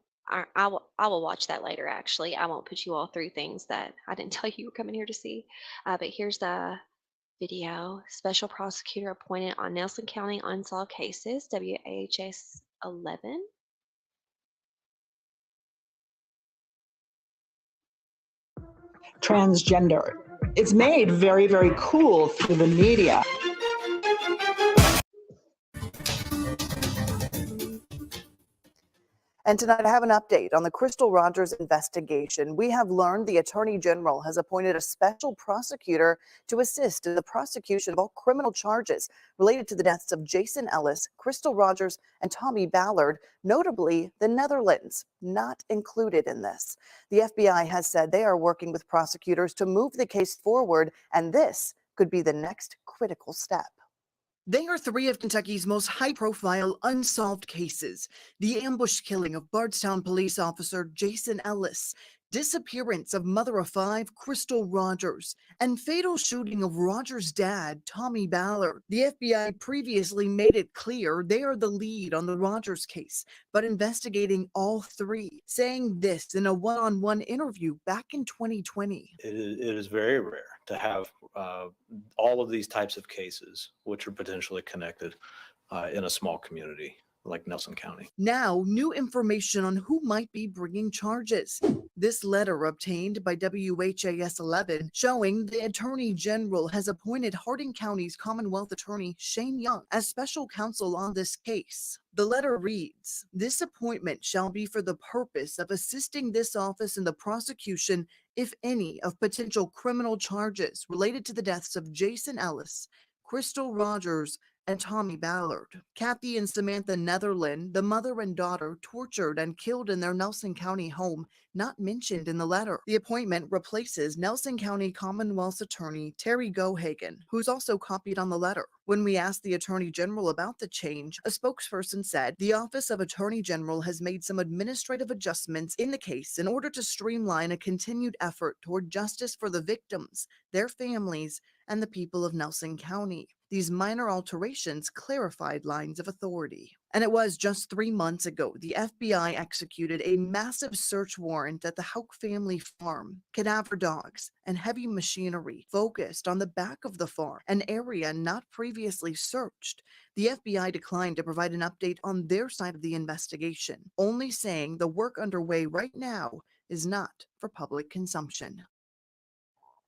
will watch that later, actually. I won't put you all through things that I didn't tell you were coming here to see. But here's the video. Special prosecutor appointed on Nelson County unsolved cases, WHS 11. Transgender. It's made very, very cool through the media. And tonight I have an update on the Crystal Rogers investigation. We have learned the Attorney General has appointed a special prosecutor to assist in the prosecution of all criminal charges related to the deaths of Jason Ellis, Crystal Rogers, and Tommy Ballard, notably the Netherlands, not included in this. The FBI has said they are working with prosecutors to move the case forward, and this could be the next critical step. They are 3 of Kentucky's most high-profile unsolved cases. The ambush killing of Bardstown police officer Jason Ellis, disappearance of mother of 5 Crystal Rogers, and fatal shooting of Rogers' dad, Tommy Ballard. The FBI previously made it clear they are the lead on the Rogers case, but investigating all 3, saying this in a one-on-one interview back in 2020. It is very rare to have all of these types of cases, which are potentially connected in a small community like Nelson County. Now, new information on who might be bringing charges. This letter obtained by WHAS 11 showing the Attorney General has appointed Hardin County's Commonwealth Attorney Shane Young as special counsel on this case. The letter reads, "This appointment shall be for the purpose of assisting this office in the prosecution, if any, of potential criminal charges related to the deaths of Jason Ellis, Crystal Rogers, and Tommy Ballard. Kathy and Samantha Netherland, the mother and daughter, tortured and killed in their Nelson County home, not mentioned in the letter. The appointment replaces Nelson County Commonwealth's attorney Terry Gohagen, who's also copied on the letter. When we asked the Attorney General about the change, a spokesperson said the Office of Attorney General has made some administrative adjustments in the case in order to streamline a continued effort toward justice for the victims, their families, and the people of Nelson County. These minor alterations clarified lines of authority. And it was just 3 months ago the FBI executed a massive search warrant at the Hauk family farm. Cadaver dogs and heavy machinery focused on the back of the farm, an area not previously searched. The FBI declined to provide an update on their side of the investigation, only saying the work underway right now is not for public consumption.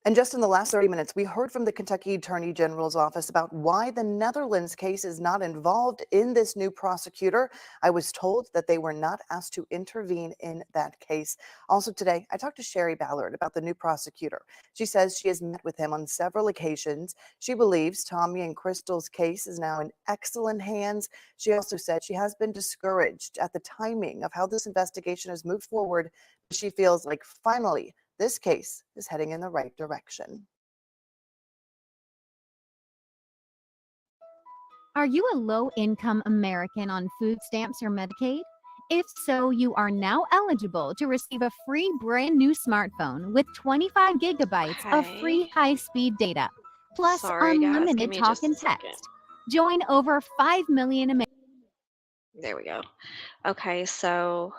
And just in the last 30 minutes, we heard from the Kentucky Attorney General's office about why the Netherlands case is not involved in this new prosecutor. I was told that they were not asked to intervene in that case. Also today, I talked to Sherry Ballard about the new prosecutor. She says she has met with him on several occasions. She believes Tommy and Crystal's case is now in excellent hands. She also said she has been discouraged at the timing of how this investigation has moved forward. She feels like finally, this case is heading in the right direction. Are you a low-income American on food stamps or Medicaid? If so, you are now eligible to receive a free brand new smartphone with 25 gigabytes of free Okay. high-speed data, plus Sorry, guys. Give unlimited me talk just a and second. text. Join over 5 million Americans. There we go. Okay, so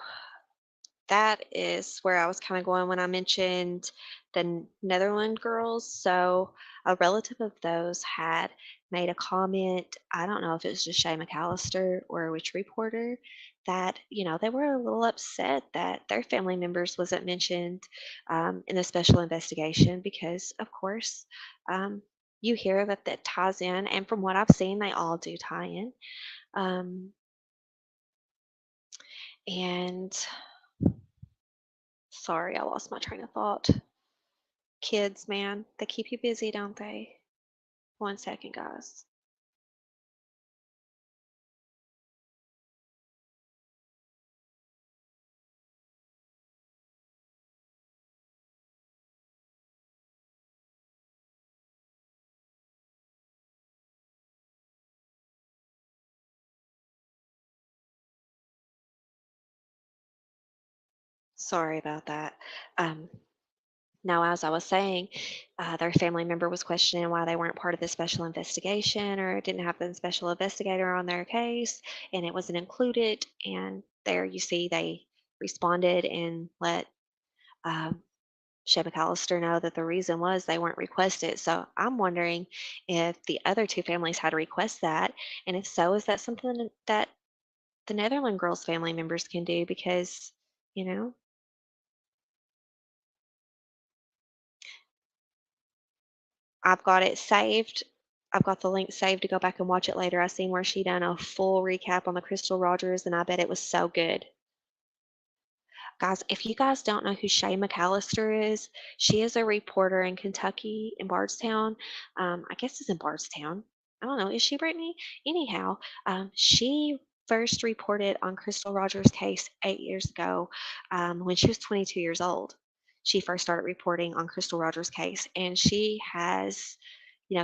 that is where I was kind of going when I mentioned the Netherland girls. So a relative of those had made a comment. I don't know if it was just Shay McAllister or which reporter that, they were a little upset that their family members wasn't mentioned in the special investigation because, of course, you hear that ties in, and from what I've seen, they all do tie in. Um, and Sorry, I lost my train of thought. Kids, man, they keep you busy, don't they? One second, guys. Sorry about that. Um, Now, as I was saying, their family member was questioning why they weren't part of the special investigation or didn't have the special investigator on their case, and it wasn't included. And there you see they responded and let um, Shay McAllister know that the reason was they weren't requested. So I'm wondering if the other two families had to request that, and if so, is that something that the Netherland girls' family members can do? Because, you know, I've got it saved. I've got the link saved to go back and watch it later. I seen where she done a full recap on the Crystal Rogers, and I bet it was so good. Guys, if you guys don't know who Shay McAllister is, she is a reporter in Kentucky, in Bardstown. I guess it's in Bardstown. I don't know. Is she Brittany? Anyhow, she first reported on Crystal Rogers' case 8 years ago when she was 22 years old. She first started reporting on Crystal Rogers' case, and she has,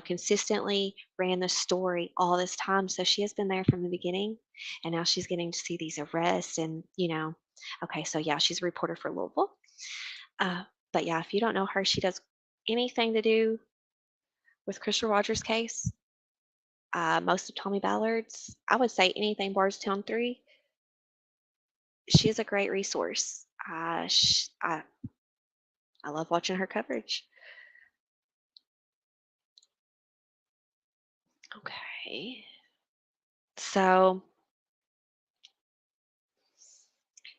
consistently ran the story all this time. So she has been there from the beginning, and now she's getting to see these arrests and, okay, so yeah, she's a reporter for Louisville. But yeah, if you don't know her, she does anything to do with Crystal Rogers' case. Most of Tommy Ballard's, I would say anything Bardstown 3. She is a great resource. I love watching her coverage. Okay. So,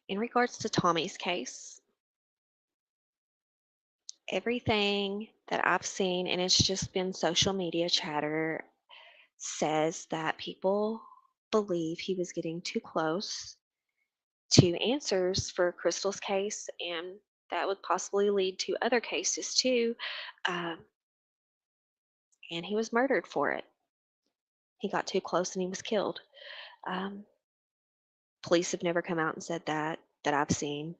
in regards to Tommy's case, everything that I've seen, and it's just been social media chatter, says that people believe he was getting too close to answers for Crystal's case, and that would possibly lead to other cases too. Um, and he was murdered for it. he got too close and he was killed. Um, Police have never come out and said that I've seen.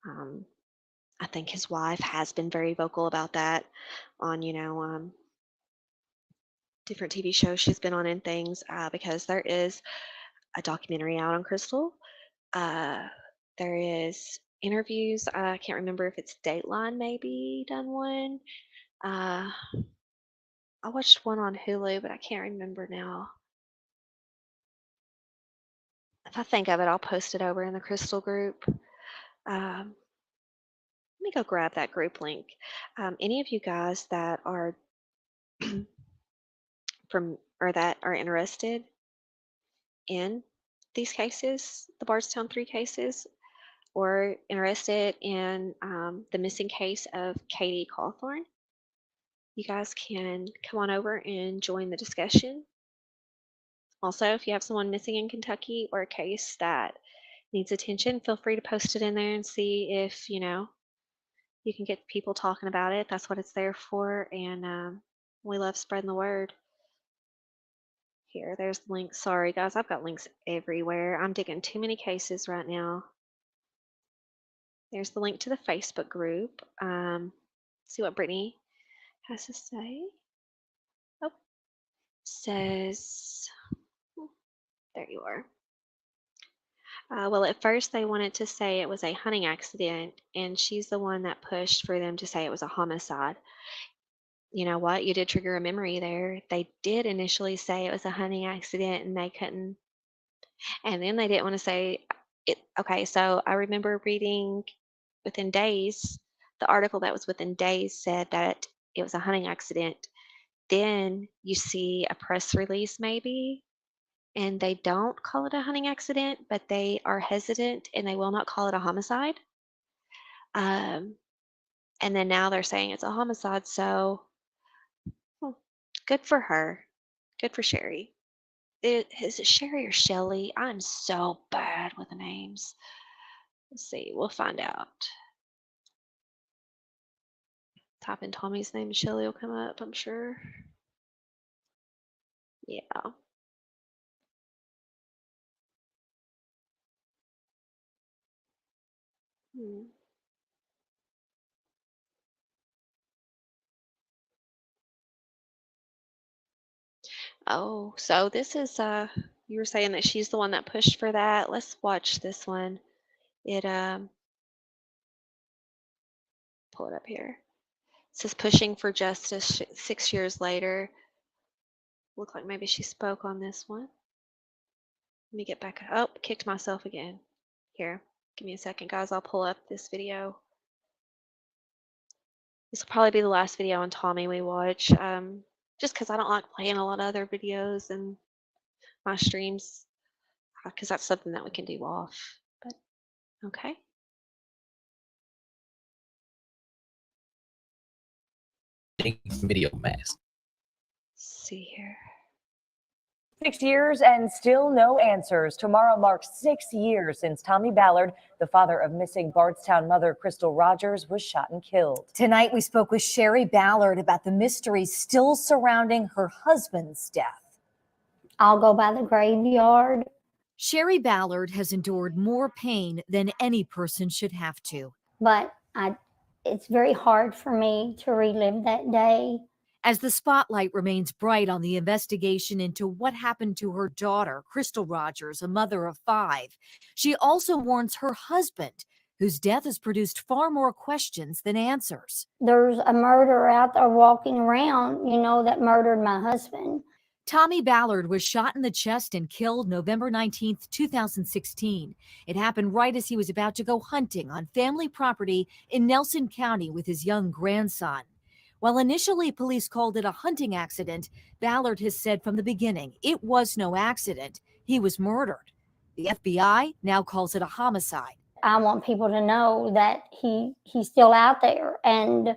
Um, I think his wife has been very vocal about that on, different TV shows she's been on and things, because there is a documentary out on Crystal. Uh, there is interviews. I can't remember if it's Dateline maybe done one. Uh, I watched one on Hulu, but I can't remember now. If I think of it, I'll post it over in the Crystal group. Let me go grab that group link. Any of you guys that are that are interested in these cases, the Bardstown 3 cases, or interested in the missing case of Katie Cawthorn, you guys can come on over and join the discussion. Also, if you have someone missing in Kentucky or a case that needs attention, feel free to post it in there and see if, you can get people talking about it. That's what it's there for, and we love spreading the word. Here, there's the link. Sorry, guys, I've got links everywhere. I'm digging too many cases right now. There's the link to the Facebook group. See what Brittany has to say. Oh, says, there you are. Well, at first they wanted to say it was a hunting accident, and she's the one that pushed for them to say it was a homicide. You know what? You did trigger a memory there. They did initially say it was a hunting accident, and they couldn't. And then they didn't want to say it. Okay, so I remember reading within days, the article that was within days said that it was a hunting accident. Then you see a press release maybe, and they don't call it a hunting accident, but they are hesitant and they will not call it a homicide. And then now they're saying it's a homicide. So good for her. Good for Sherry. Is it Sherry or Shelly? I'm so bad with the names. Let's see. We'll find out. Type in Tommy's name and Shelly will come up, I'm sure. Yeah. Hmm. Oh, so this is you were saying that she's the one that pushed for that. Let's watch this one. It pull it up here. It says pushing for justice 6 years later. Look like maybe she spoke on this one. Let me get back. Oh, kicked myself again. Here, give me a second, guys. I'll pull up this video. This will probably be the last video on Tommy we watch. Just because I don't like playing a lot of other videos in my streams, because that's something that we can do off. But okay. Video mask. Let's see here. 6 years and still no answers. Tomorrow marks 6 years since Tommy Ballard, the father of missing Bardstown mother Crystal Rogers, was shot and killed. Tonight, we spoke with Sherry Ballard about the mystery still surrounding her husband's death. I'll go by the graveyard. Sherry Ballard has endured more pain than any person should have to. But it's very hard for me to relive that day. As the spotlight remains bright on the investigation into what happened to her daughter, Crystal Rogers, a mother of 5, she also warns her husband, whose death has produced far more questions than answers. There's a murderer out there walking around, that murdered my husband. Tommy Ballard was shot in the chest and killed November 19th, 2016. It happened right as he was about to go hunting on family property in Nelson County with his young grandson. While initially police called it a hunting accident, Ballard has said from the beginning it was no accident. He was murdered. The FBI now calls it a homicide. I want people to know that he's still out there, and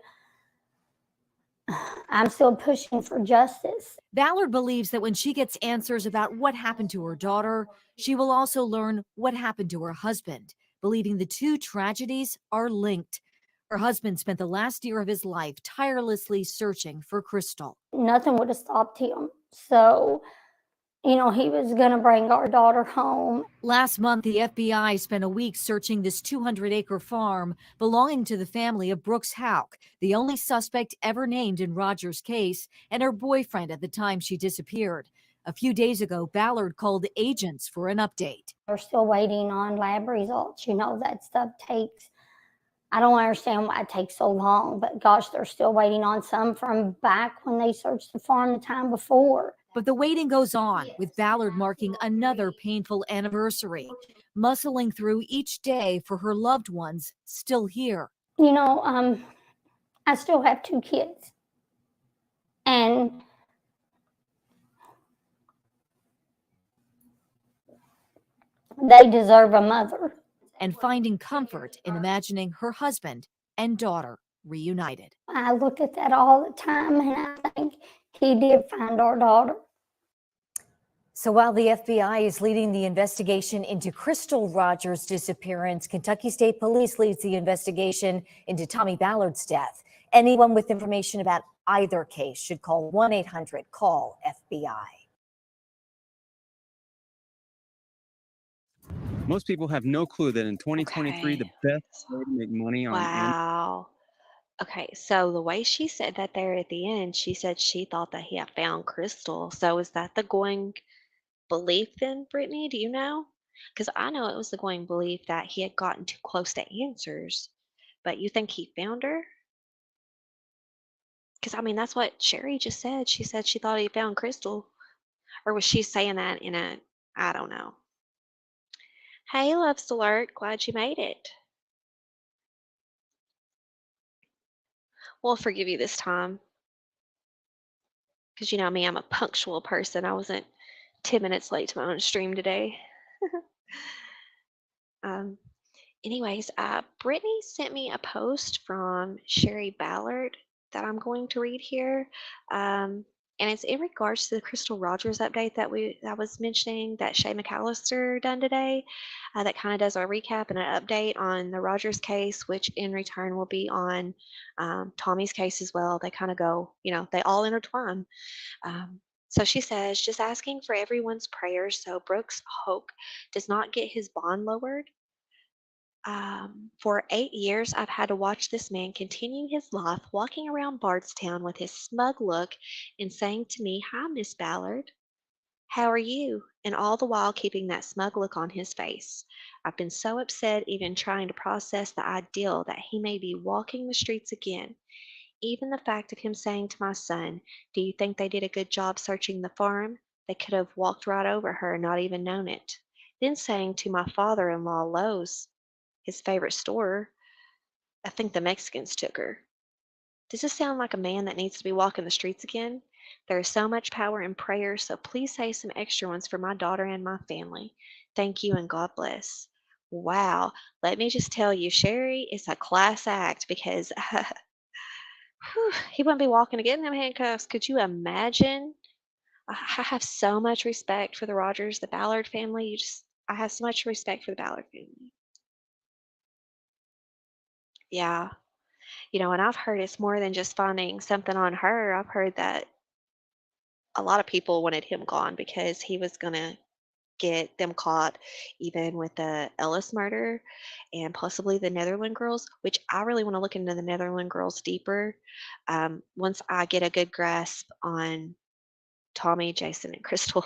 I'm still pushing for justice. Ballard believes that when she gets answers about what happened to her daughter, she will also learn what happened to her husband, believing the two tragedies are linked. Her husband spent the last year of his life tirelessly searching for Crystal. Nothing would have stopped him. So You know, he was going to bring our daughter home. Last month, the FBI spent a week searching this 200-acre farm belonging to the family of Brooks Houck, the only suspect ever named in Rogers' case, and her boyfriend at the time she disappeared. A few days ago, Ballard called agents for an update. We're still waiting on lab results. You know, that stuff takes, I don't understand why it takes so long, but gosh, they're still waiting on some from back when they searched the farm the time before. But the waiting goes on, with Ballard marking another painful anniversary, muscling through each day for her loved ones still here. You know, I still have 2 kids. And they deserve a mother. And finding comfort in imagining her husband and daughter reunited. I look at that all the time, and I think he did find our daughter. So while the FBI is leading the investigation into Crystal Rogers' disappearance, Kentucky State Police leads the investigation into Tommy Ballard's death. Anyone with information about either case should call 1-800-CALL-FBI. Most people have no clue that in 2023, the best way to make money on Wow. Okay, so the way she said that there at the end, she said she thought that he had found Crystal. So is that the going belief then, Brittany? Do you know? Because I know it was the going belief that he had gotten too close to answers. But you think he found her? Because I mean, that's what Sherry just said. She said she thought he found Crystal. Or was she saying that in a, I don't know. Hey, Loves Alert, glad you made it. We'll forgive you this time. Because you know me, I'm a punctual person. I wasn't 10 minutes late to my own stream today. um, anyways, Brittany sent me a post from Sherry Ballard that I'm going to read here. And it's in regards to the Crystal Rogers update that I was mentioning that Shay McAllister done today. That kind of does a recap and an update on the Rogers case, which in return will be on Tommy's case as well. They kind of go, you know, they all intertwine. So she says, just asking for everyone's prayers so Brooks Hoke does not get his bond lowered. For 8 years, I've had to watch this man continue his life walking around Bardstown with his smug look and saying to me, "Hi, Miss Ballard. How are you?" And all the while keeping that smug look on his face. I've been so upset even trying to process the ideal that he may be walking the streets again. Even the fact of him saying to my son, "Do you think they did a good job searching the farm? They could have walked right over her and not even known it." Then saying to my father-in-law, Lowe's, his favorite store, "I think the Mexicans took her." Does this sound like a man that needs to be walking the streets again? There is so much power in prayer, so please say some extra ones for my daughter and my family. Thank you and God bless. Wow. Let me just tell you, Sherry is a class act because he wouldn't be walking again in them handcuffs. Could you imagine? I have so much respect for the Rogers, the Ballard family. I have so much respect for the Ballard family. Yeah. You know, and I've heard it's more than just finding something on her. I've heard that a lot of people wanted him gone because he was going to get them caught even with the Ellis murder and possibly the Netherland girls, which I really want to look into the Netherland girls deeper once I get a good grasp on Tommy, Jason, and Crystal.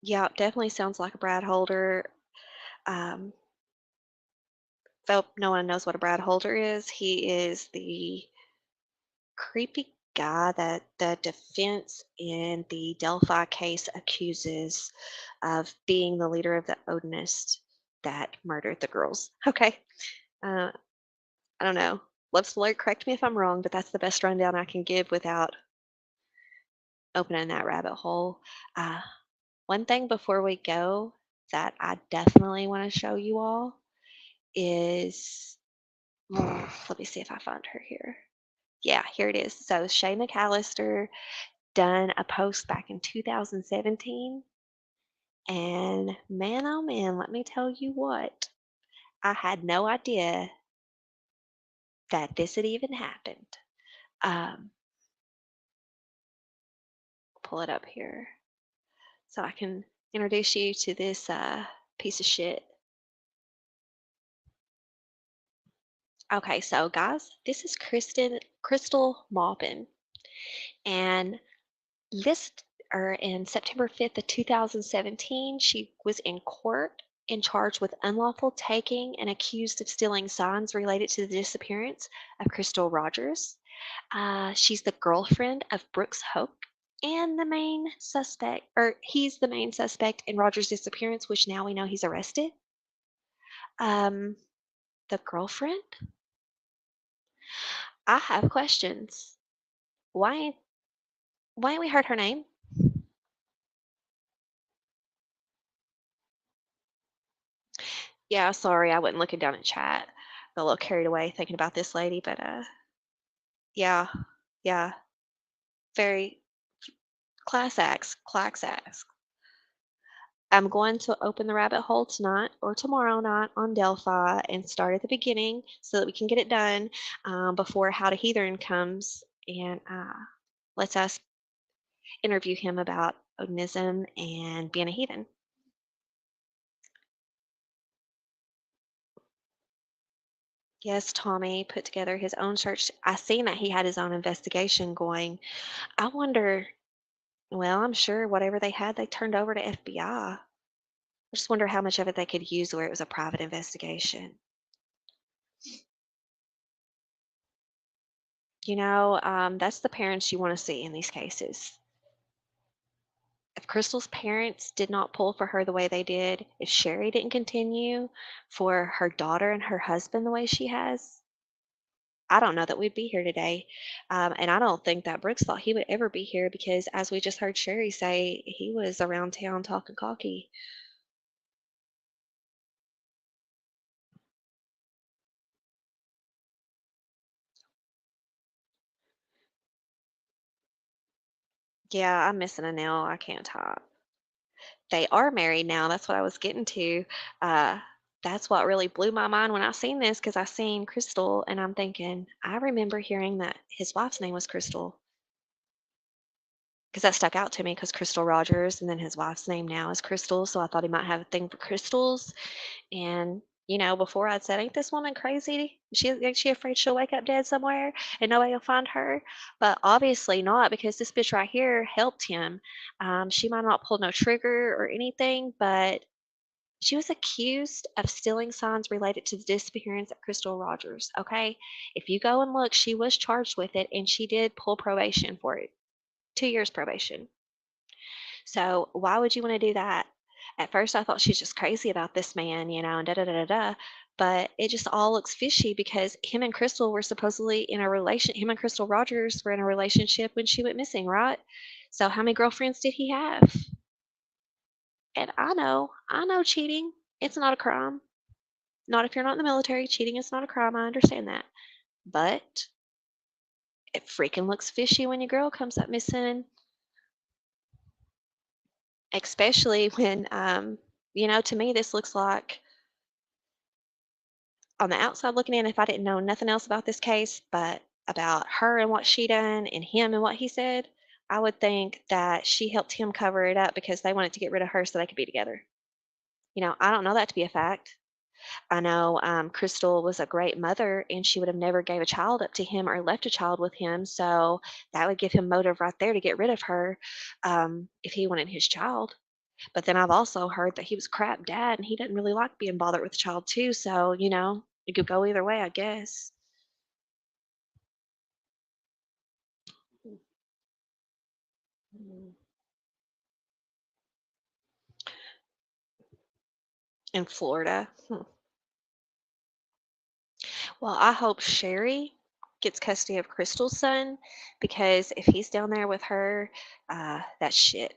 Yeah, definitely sounds like a Brad Holder. Um, Though no one knows what a Brad Holder is, he is the creepy guy that the defense in the Delphi case accuses of being the leader of the Odinist that murdered the girls. Okay. I don't know. Loves Alert, correct me if I'm wrong, but that's the best rundown I can give without opening that rabbit hole. One thing before we go that I definitely want to show you all is, let me see if I find her here. Yeah, here it is. So Shay McAllister done a post back in 2017. And man, oh man, let me tell you what. I had no idea that this had even happened. Um, pull it up here so I can introduce you to this piece of shit. Okay, so guys, this is Crystal Maupin, and this or in September 5th of 2017, she was in court and charged with unlawful taking and accused of stealing signs related to the disappearance of Crystal Rogers. She's the girlfriend of Brooks Hoke and the main suspect, or he's the main suspect in Rogers' disappearance, which now we know he's arrested. The girlfriend? I have questions. Why ain't we heard her name? Yeah, sorry, I wasn't looking down at chat. Got a little carried away thinking about this lady, but yeah, yeah, very class acts. I'm going to open the rabbit hole tonight or tomorrow night on Delphi and start at the beginning so that we can get it done before How to Heathen comes and lets us interview him about Odinism and being a heathen. Yes, Tommy put together his own search. I seen that he had his own investigation going. I wonder, well, I'm sure whatever they had, they turned over to FBI. I just wonder how much of it they could use where it was a private investigation. That's the parents you want to see in these cases. If Crystal's parents did not pull for her the way they did, if Sherry didn't continue for her daughter and her husband the way she has, I don't know that we'd be here today. And I don't think that Brooks thought he would ever be here because, as we just heard Sherry say, he was around town talking cocky. Yeah, I'm missing a nail. I can't type. They are married now. That's what I was getting to. Uh, that's what really blew my mind when I seen this because I seen Crystal and I'm thinking, I remember hearing that his wife's name was Crystal because that stuck out to me because Crystal Rogers and then his wife's name now is Crystal. So I thought he might have a thing for crystals. And before I'd said, "Ain't this woman crazy? She afraid she'll wake up dead somewhere and nobody will find her?" But obviously not, because this bitch right here helped him. She might not pull no trigger or anything, but she was accused of stealing signs related to the disappearance of Crystal Rogers. Okay, if you go and look, she was charged with it, and she did pull probation for it, 2 years probation. So why would you want to do that? At first, I thought she's just crazy about this man, and da da da da da. But it just all looks fishy because him and Crystal were supposedly in a relation. Him and Crystal Rogers were in a relationship when she went missing, right? So how many girlfriends did he have? And I know cheating. It's not a crime. Not if you're not in the military. Cheating is not a crime. I understand that. But it freaking looks fishy when your girl comes up missing, especially when to me this looks like, on the outside looking in, if I didn't know nothing else about this case but about her and what she done and him and what he said, I would think that she helped him cover it up because they wanted to get rid of her so they could be together. I don't know that to be a fact. I know Crystal was a great mother and she would have never gave a child up to him or left a child with him. So that would give him motive right there to get rid of her if he wanted his child. But then I've also heard that he was a crap dad and he didn't really like being bothered with a child too. So, it could go either way, I guess. In Florida. Well, I hope Sherry gets custody of Crystal's son because if he's down there with her, that shit.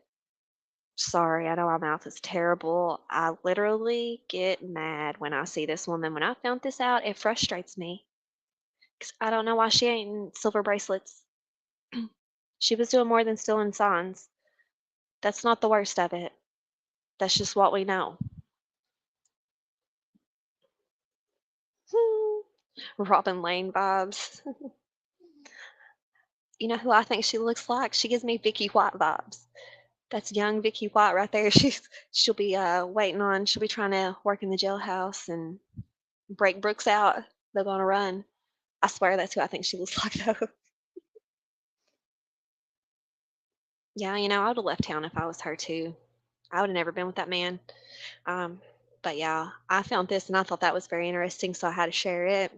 Sorry, I know my mouth is terrible. I literally get mad when I see this woman. When I found this out, it frustrates me. 'Cause I don't know why she ain't in silver bracelets. She was doing more than stealing signs. That's not the worst of it. That's just what we know. Robin Lane vibes. You know who I think she looks like? She gives me Vicky White vibes. That's young Vicky White right there. She'll be she'll be trying to work in the jailhouse and break Brooks out. They're gonna run. I swear that's who I think she looks like though. Yeah, I would have left town if I was her too. I would have never been with that man. Um, but yeah, I found this and I thought that was very interesting, so I had to share it.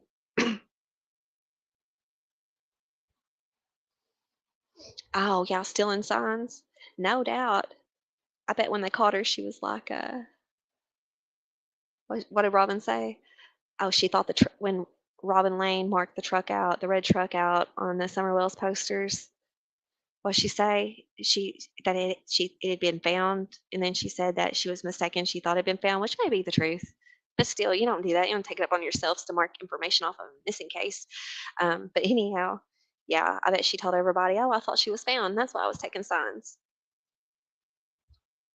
Oh yeah, stealing signs, no doubt. I bet when they caught her, she was like, what did Robin say? Oh, she thought when Robin Lane marked the red truck out on the Summer Wells posters. What she say? It had been found, and then she said that she was mistaken. She thought it had been found, which may be the truth, but still, you don't do that. You don't take it up on yourselves to mark information off of a missing case. But anyhow, yeah, I bet she told everybody, "Oh, I thought she was found. That's why I was taking signs."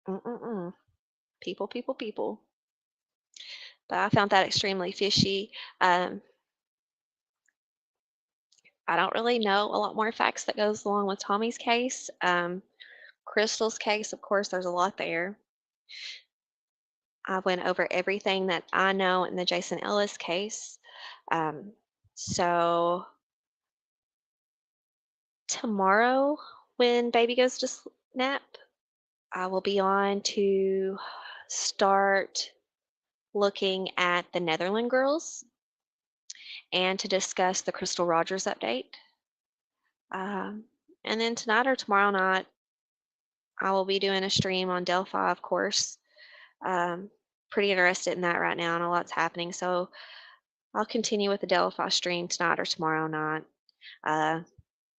Mm-mm-mm. People, people, people. But I found that extremely fishy. Um, I don't really know a lot more facts that goes along with Tommy's case. Crystal's case, of course, there's a lot there. I went over everything that I know in the Jason Ellis case. Um, so tomorrow, when baby goes to nap, I will be on to start looking at the Netherland girls and to discuss the Crystal Rogers update. Um, and then tonight or tomorrow night, I will be doing a stream on Delphi, of course. Pretty interested in that right now, and a lot's happening. So I'll continue with the Delphi stream tonight or tomorrow night. Uh,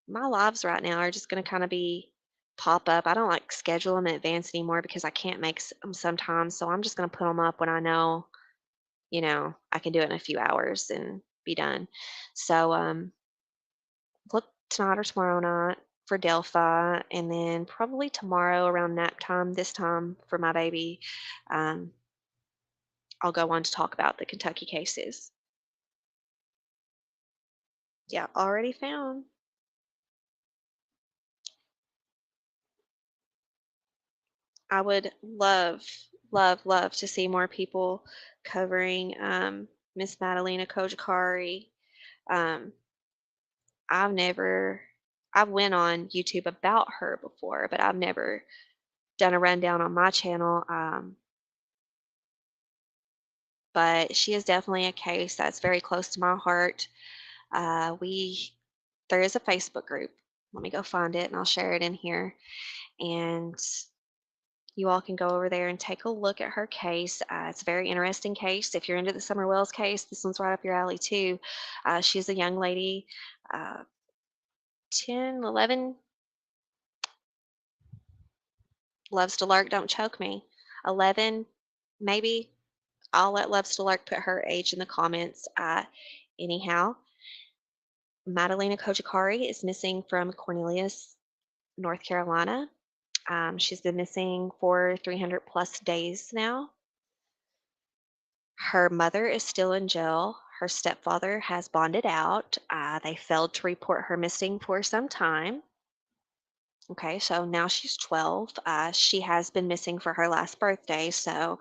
my lives right now are just going to kind of be pop up. I don't like schedule them in advance anymore because I can't make them sometimes. So I'm just going to put them up when I know, I can do it in a few hours and be done. So look tonight or tomorrow night for Delphi, and then probably tomorrow around nap time, this time for my baby, um, I'll go on to talk about the Kentucky cases. Yeah, already found. I would love, love, love to see more people covering Miss Madalena Kojikari. Um, I've went on YouTube about her before, but I've never done a rundown on my channel. But she is definitely a case that's very close to my heart. There is a Facebook group. Let me go find it and I'll share it in here. And you all can go over there and take a look at her case. It's a very interesting case. If you're into the Summer Wells case, this one's right up your alley too. She's a young lady, 10, 11, loves to lurk, don't choke me. 11, maybe. I'll let Loves to Lurk put her age in the comments. Anyhow, Madalena Kojikari is missing from Cornelius, North Carolina. She's been missing for 300 plus days now. Her mother is still in jail. Her stepfather has bonded out. They failed to report her missing for some time. Okay, so now she's 12. She has been missing for her last birthday. So,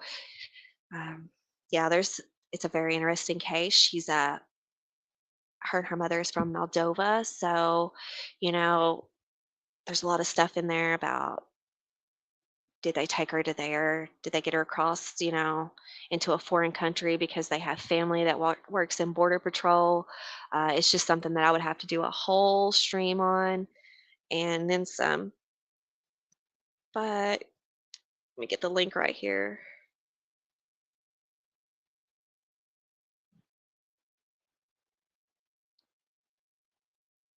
yeah, it's a very interesting case. Her and her mother is from Moldova. So, there's a lot of stuff in there about did they take her to there? Did they get her across, into a foreign country because they have family that works in Border Patrol? It's just something that I would have to do a whole stream on and then some. But let me get the link right here.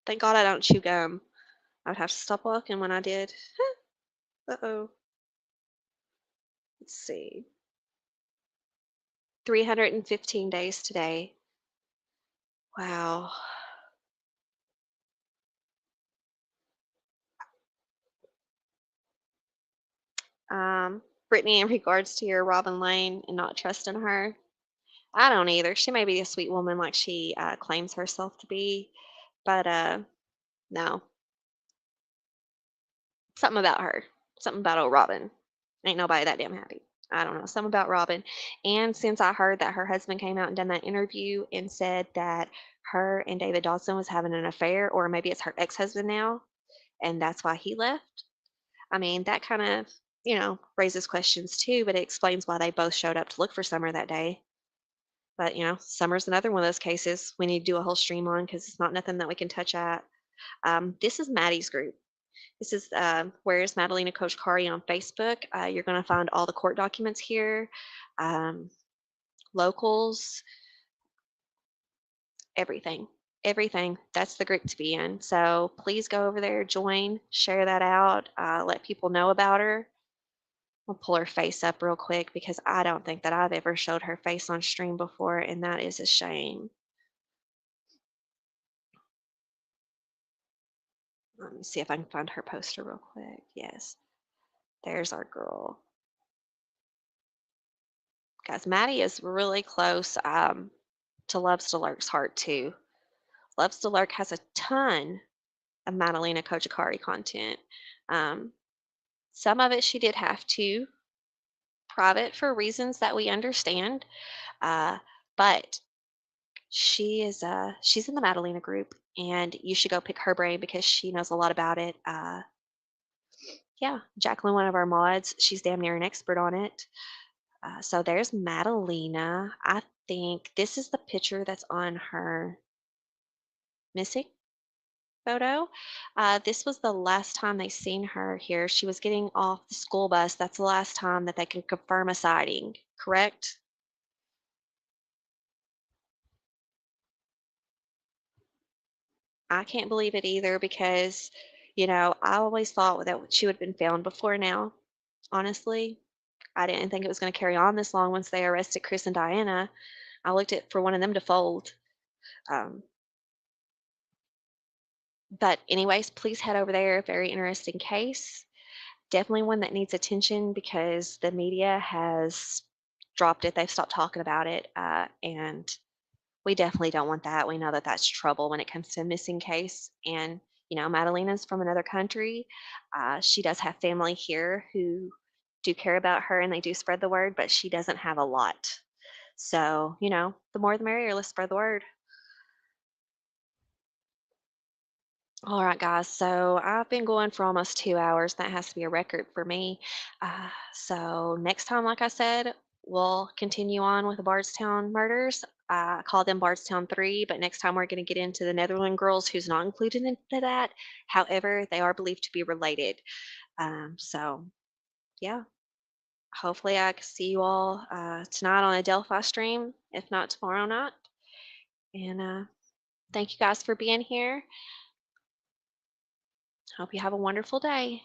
Thank God I don't chew gum. I would have to stop walking when I did. Uh-oh. Let's see. 315 days today. Wow. Brittany, in regards to your Robin Lane and not trusting her, I don't either. She may be a sweet woman like she claims herself to be, but no. Something about her. Something about old Robin. Ain't nobody that damn happy. I don't know, something about Robin. And since I heard that her husband came out and done that interview and said that her and David Dawson was having an affair, or maybe it's her ex-husband now, and that's why he left. I mean, that kind of, raises questions too, but it explains why they both showed up to look for Summer that day. But, Summer's another one of those cases we need to do a whole stream on because it's not nothing that we can touch at. This is Maddie's group. This is Where's Madalena Kochkari on Facebook. You're going to find all the court documents here, locals, everything. Everything. That's the group to be in. So please go over there, join, share that out, let people know about her. I'll pull her face up real quick because I don't think that I've ever showed her face on stream before, and that is a shame. Let me see if I can find her poster real quick. Yes. There's our girl. Guys, Maddie is really close to Loves to Lurk's heart, too. Loves to Lurk has a ton of Madalena Kochkari content. Some of it she did have to private for reasons that we understand, but she's in the Madalena group, and you should go pick her brain because she knows a lot about it. Yeah, Jacqueline, one of our mods, she's damn near an expert on it. So there's Madalena. I think this is the picture that's on her missing photo. This was the last time they seen her here. She was getting off the school bus. That's the last time that they can confirm a sighting, correct? I can't believe it either because, I always thought that she would have been found before now, honestly. I didn't think it was going to carry on this long once they arrested Chris and Diana. I looked at for one of them to fold. But anyways, please head over there. Very interesting case. Definitely one that needs attention because the media has dropped it. They've stopped talking about it. And we definitely don't want that. We know that that's trouble when it comes to a missing case. And, Madalena's from another country. She does have family here who do care about her and they do spread the word, but she doesn't have a lot. So, the more the merrier. Let's spread the word. All right, guys. So I've been going for almost 2 hours. That has to be a record for me. So next time, like I said, we'll continue on with the Bardstown murders. I call them Bardstown 3, but next time we're going to get into the Netherland girls, who's not included into that. However, they are believed to be related. So, yeah. Hopefully, I can see you all tonight on a Delphi stream, if not tomorrow night. And thank you guys for being here. Hope you have a wonderful day.